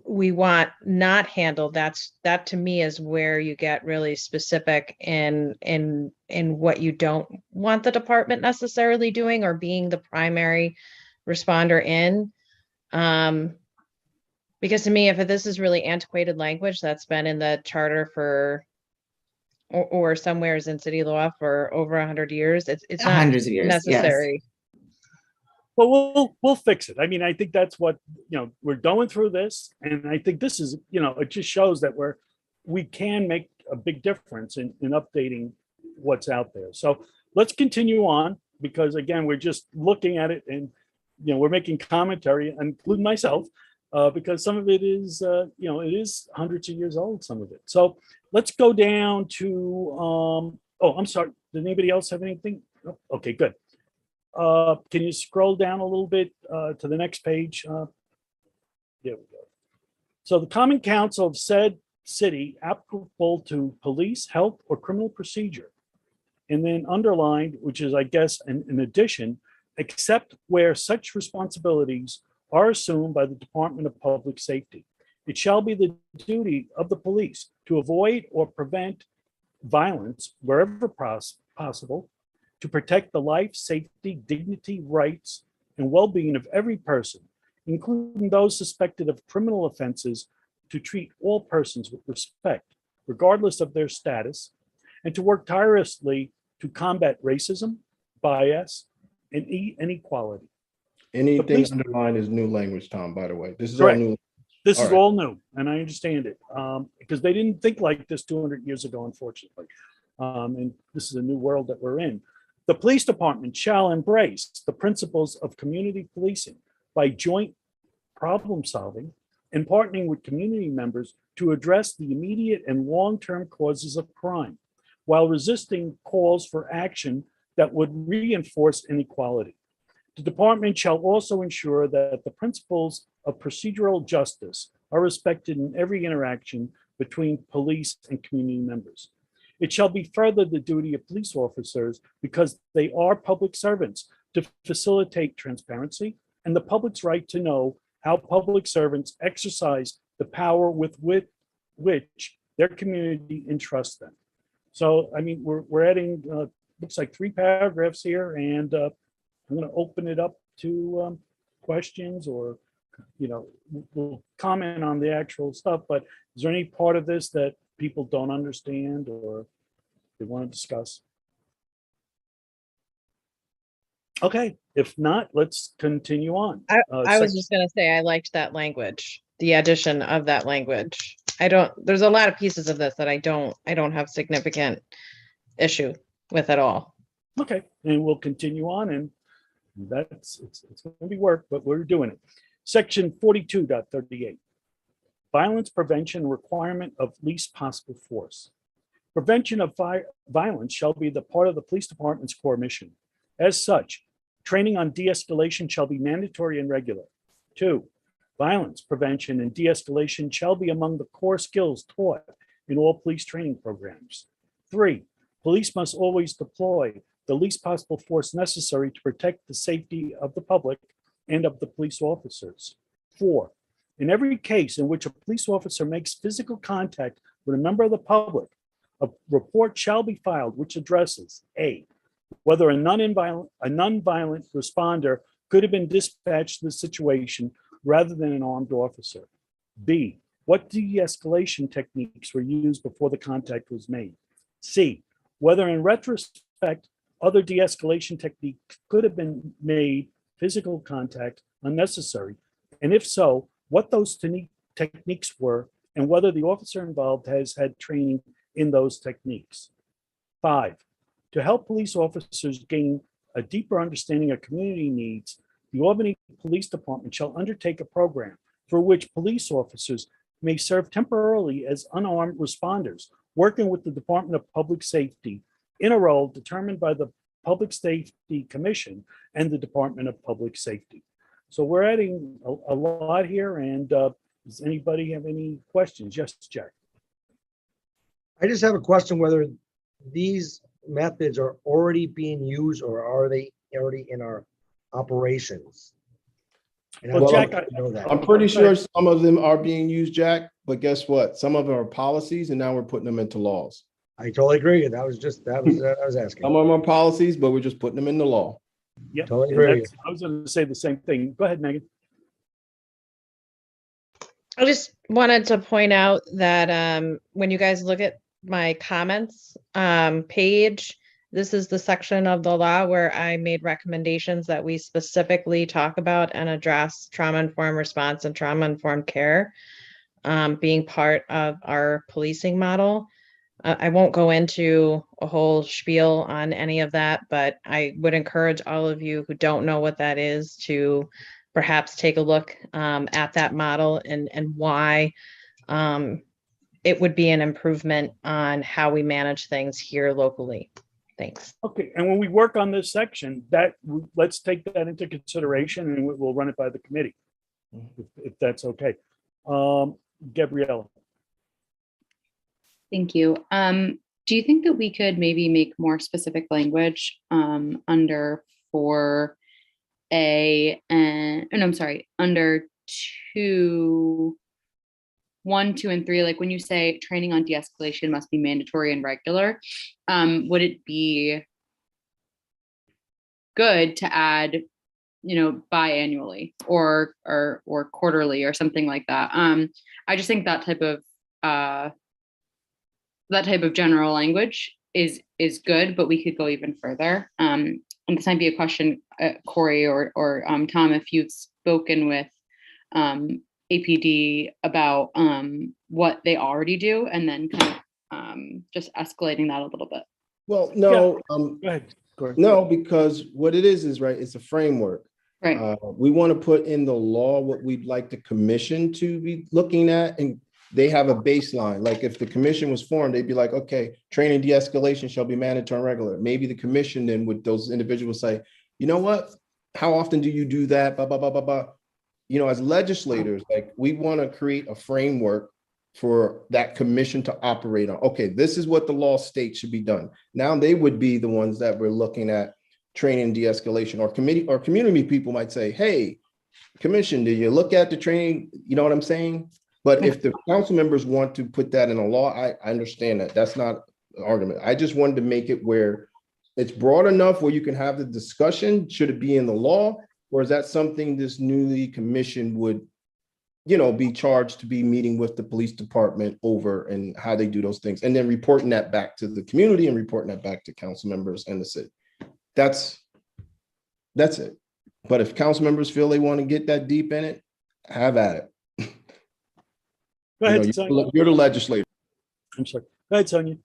we want not handled, that to me is where you get really specific in what you don't want the department necessarily doing or being the primary responder in. Because to me, if this is really antiquated language that's been in the charter or somewhere is in city law for over 100 years, it's not hundreds of years, necessary. Well, we'll fix it. I mean, I think that's what, we're going through this. And I think this is, it just shows that we can make a big difference in updating what's out there. So let's continue on, because again, we're just looking at it and, we're making commentary, including myself, because some of it is, it is hundreds of years old, some of it. So let's go down to, I'm sorry. Did anybody else have anything? Oh, okay, good. Can you scroll down a little bit to the next page? There we go. So the common council of said city applicable to police, health, or criminal procedure. And then underlined, which is, I guess, in addition, except where such responsibilities are assumed by the Department of Public Safety. It shall be the duty of the police to avoid or prevent violence wherever possible, to protect the life, safety, dignity, rights, and well-being of every person, including those suspected of criminal offenses, to treat all persons with respect, regardless of their status, and to work tirelessly to combat racism, bias, and inequality. Anything police- underlined is new language, Tom, by the way. This is all Correct. new. This All is right. all new, and I understand it, because they didn't think like this 200 years ago, unfortunately. And this is a new world that we're in. The police department shall embrace the principles of community policing by joint problem solving and partnering with community members to address the immediate and long-term causes of crime, while resisting calls for action that would reinforce inequality. The department shall also ensure that the principles of procedural justice are respected in every interaction between police and community members. It shall be further the duty of police officers, because they are public servants, to facilitate transparency and the public's right to know how public servants exercise the power with which their community entrusts them. So, I mean, we're adding, looks like 3 paragraphs here, and I'm going to open it up to questions, or, we'll comment on the actual stuff, but is there any part of this that people don't understand or they want to discuss? Okay, if not, let's continue on. I was just gonna say, I liked that language, the addition of that language. There's a lot of pieces of this that I don't have significant issue with at all. Okay, and we'll continue on, and it's gonna be work, but we're doing it. Section 42.38. Violence prevention requirement of least possible force. Prevention of violence shall be the part of the police department's core mission. As such, training on de-escalation shall be mandatory and regular. 2, violence prevention and de-escalation shall be among the core skills taught in all police training programs. 3, police must always deploy the least possible force necessary to protect the safety of the public and of the police officers. 4, in every case in which a police officer makes physical contact with a member of the public, a report shall be filed which addresses A, whether a nonviolent responder could have been dispatched to the situation rather than an armed officer. B, what de-escalation techniques were used before the contact was made. C, whether in retrospect other de-escalation techniques could have been made physical contact unnecessary, and if so, what those techniques were, and whether the officer involved has had training in those techniques. 5, to help police officers gain a deeper understanding of community needs, the Albany Police Department shall undertake a program for which police officers may serve temporarily as unarmed responders, working with the Department of Public Safety in a role determined by the Public Safety Commission and the Department of Public Safety. So we're adding a lot here, and does anybody have any questions? Yes, Jack. I just have a question whether these methods are already being used or are they already in our operations? And Well, I Jack, don't know that. I'm pretty sure some of them are being used, Jack, but guess what? Some of them are policies and now we're putting them into laws. I totally agree. That was I was asking. Some of them are policies, but we're just putting them in the law. Yep. Totally and agree. I was going to say the same thing. Go ahead, Megan. I just wanted to point out that when you guys look at my comments page, this is the section of the law where I made recommendations that we specifically talk about and address trauma-informed response and trauma-informed care being part of our policing model. I won't go into a whole spiel on any of that, but I would encourage all of you who don't know what that is to perhaps take a look at that model and why it would be an improvement on how we manage things here locally. Thanks. Okay, and when we work on this section, let's take that into consideration, and we'll run it by the committee, if that's okay. Gabriella. Thank you. Do you think that we could maybe make more specific language under 4A and, oh, no, I'm sorry, under 1, 2, and 3, like when you say training on de-escalation must be mandatory and regular, would it be good to add, biannually or quarterly or something like that? I just think that type of general language is good, but we could go even further. And this might be a question, Corey or Tom, if you've spoken with APD about what they already do, and then kind of just escalating that a little bit. Well, no, Go ahead, Corey. no, because what it is right, it's a framework. Right. We want to put in the law what we'd like the commission to be looking at, and they have a baseline. Like if the commission was formed, they'd be like, okay, training de-escalation shall be mandatory and regular. Maybe the commission then would, those individuals say, you know what? How often do you do that? Blah, blah, blah, blah, blah. As legislators, like we want to create a framework for that commission to operate on. Okay, this is what the law states should be done. Now they would be the ones that we're looking at training de-escalation, or community people might say, hey, commission, did you look at the training? You know what I'm saying? But if the council members want to put that in a law, I understand that. That's not an argument. I just wanted to make it where it's broad enough where you can have the discussion. Should it be in the law? Or is that something this newly commission would, be charged to be meeting with the police department over and how they do those things, and then reporting that back to the community and reporting that back to council members and the city? That's it. But if council members feel they want to get that deep in it, have at it. Go ahead, Sonia. You're the legislator. I'm sorry. Go ahead, Sonia.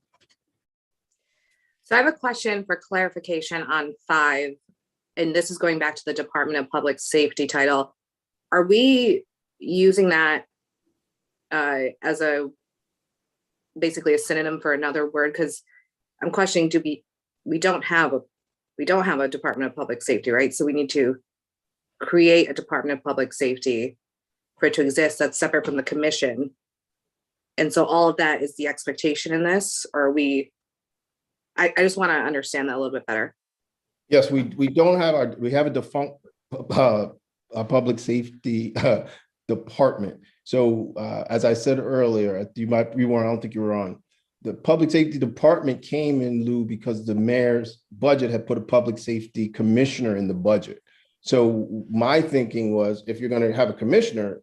So I have a question for clarification on 5, and this is going back to the Department of Public Safety title. Are we using that as basically a synonym for another word? Because I'm questioning, we don't have a Department of Public Safety, right? So we need to create a Department of Public Safety for it to exist that's separate from the commission. And so all of that is the expectation in this, or I just want to understand that a little bit better. Yes, we have a defunct public safety department. So as I said earlier, I don't think you were on. The public safety department came in lieu because the mayor's budget had put a public safety commissioner in the budget. So my thinking was, if you're going to have a commissioner,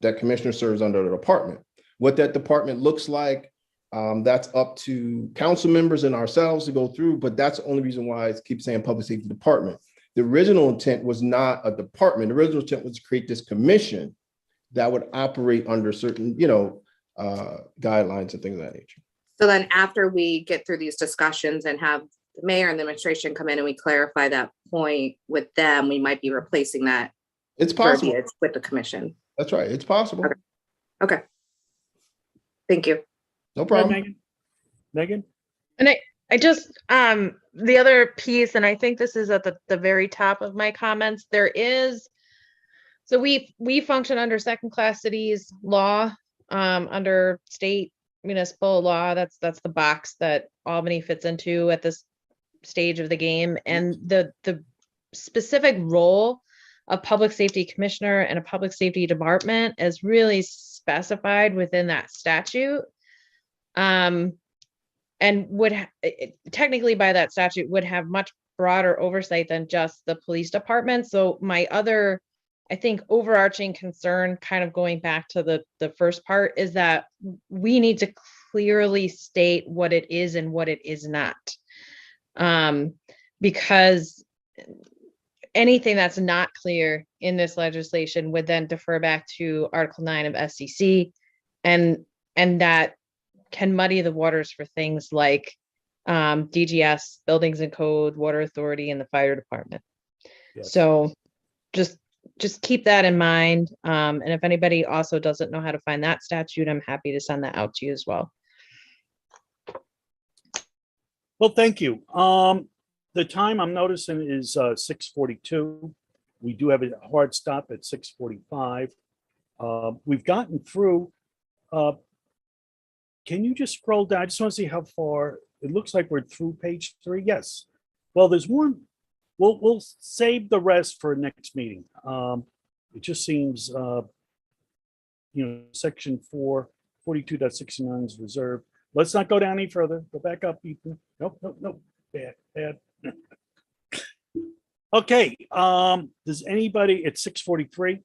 that commissioner serves under the department. What that department looks like, that's up to council members and ourselves to go through, but that's the only reason why I keep saying public safety department. The original intent was not a department. The original intent was to create this commission that would operate under certain, guidelines and things of that nature. So then after we get through these discussions and have the mayor and the administration come in and we clarify that point with them, we might be replacing that. It's possible. With the commission. That's right. It's possible. Okay. Thank you. No problem. Megan. Megan? And I just, the other piece, and I think this is at the very top of my comments, so we function under second class cities law, under state municipal law. That's the box that Albany fits into at this stage of the game. And the specific role of public safety commissioner and a public safety department is really specified within that statute. And technically by that statute would have much broader oversight than just the police department. So my other, I think, overarching concern, kind of going back to the first part, is that we need to clearly state what it is and what it is not. Because anything that's not clear in this legislation would then defer back to Article 9 of SCC, and that can muddy the waters for things like DGS, Buildings and Code, Water Authority, and the Fire Department. Yes. So just keep that in mind. And if anybody also doesn't know how to find that statute, I'm happy to send that out to you as well. Well, thank you. The time I'm noticing is 6:42. We do have a hard stop at 6:45. We've gotten through Can you just scroll down? I just want to see how far, it looks like we're through page 3. Yes. Well, there's one, we'll save the rest for next meeting. It just seems, section 42.69 is reserved. Let's not go down any further. Go back up, Ethan. Nope. Bad. Okay, does anybody, it's 6:43.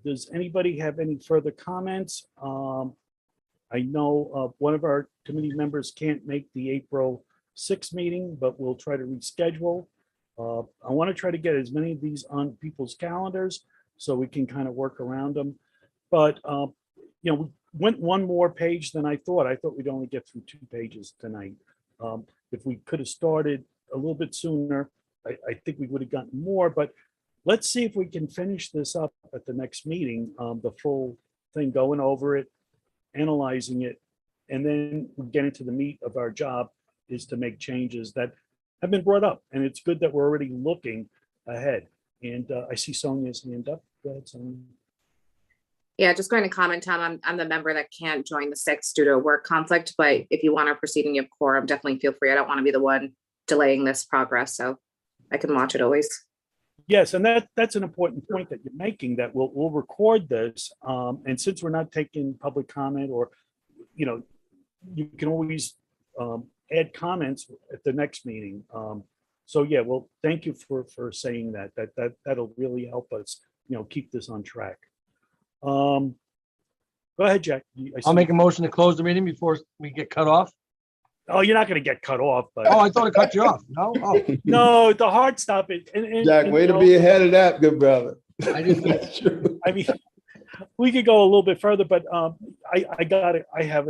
Does anybody have any further comments? I know one of our committee members can't make the April 6th meeting, but we'll try to reschedule. I want to try to get as many of these on people's calendars so we can kind of work around them. But, we went one more page than I thought. I thought we'd only get through 2 pages tonight. If we could have started a little bit sooner, I think we would have gotten more, but let's see if we can finish this up at the next meeting, the full thing, going over it, analyzing it, and then we get into the meat of our job is to make changes that have been brought up. And it's good that we're already looking ahead. And I see Sonia's hand up. Go ahead, Sonia. Yeah, just going to comment, Tom, I'm the member that can't join the 6th due to a work conflict, but if you want to proceed and you have quorum, definitely feel free. I don't want to be the one delaying this progress, so I can watch it always. Yes, and that's an important point that you're making, that we'll record this. And since we're not taking public comment, or, you can always add comments at the next meeting. So yeah, well, thank you for saying that. That'll really help us, keep this on track. Go ahead, Jack. I'll make a motion to close the meeting before we get cut off. Oh, you're not going to get cut off, but Oh, I thought it cut you off. No? Oh, no, the hard stop it. Jack, way to be ahead of that, good brother. I didn't. That's true. I mean, we could go a little bit further, but I got it. I got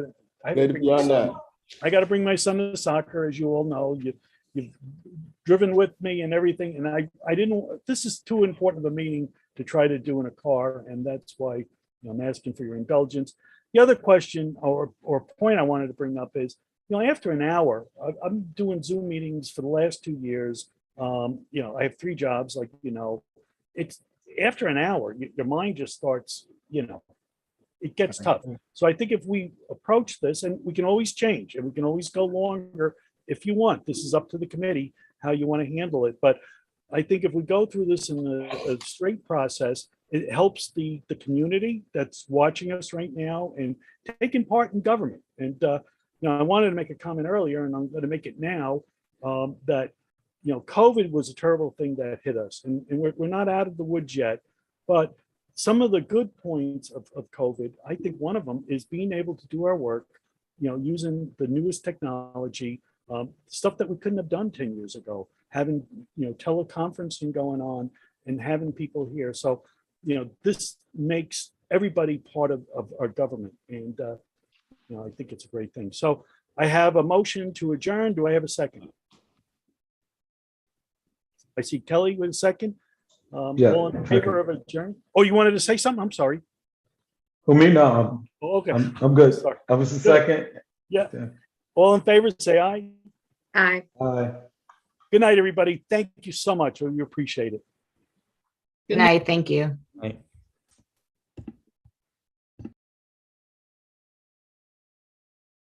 to bring my son to soccer, as you all know. You've driven with me and everything, and I didn't. This is too important of a meeting to try to do in a car, and that's why I'm asking for your indulgence. The other question or point I wanted to bring up is, after an hour, I'm doing Zoom meetings for the last 2 years. I have 3 jobs, it's after an hour, your mind just starts, it gets tough. So I think if we approach this, and we can always change and we can always go longer if you want, this is up to the committee, how you want to handle it. But I think if we go through this in a straight process, it helps the community that's watching us right now and taking part in government. And, I wanted to make a comment earlier, and I'm going to make it now, that, COVID was a terrible thing that hit us, and we're not out of the woods yet. But some of the good points of COVID, I think one of them is being able to do our work, using the newest technology, stuff that we couldn't have done 10 years ago, having, teleconferencing going on and having people here. So, this makes everybody part of our government. And, I think it's a great thing. So I have a motion to adjourn. Do I have a second? I see Kelly with a second. Yeah, All in favor of adjourn? Oh, you wanted to say something? I'm sorry. Who, me? No, Oh, okay. I'm good. Sorry. I was the second. Yeah. All in favor, say aye. Aye. Aye. Good night, everybody. Thank you so much. We appreciate it. Good night. Thank you.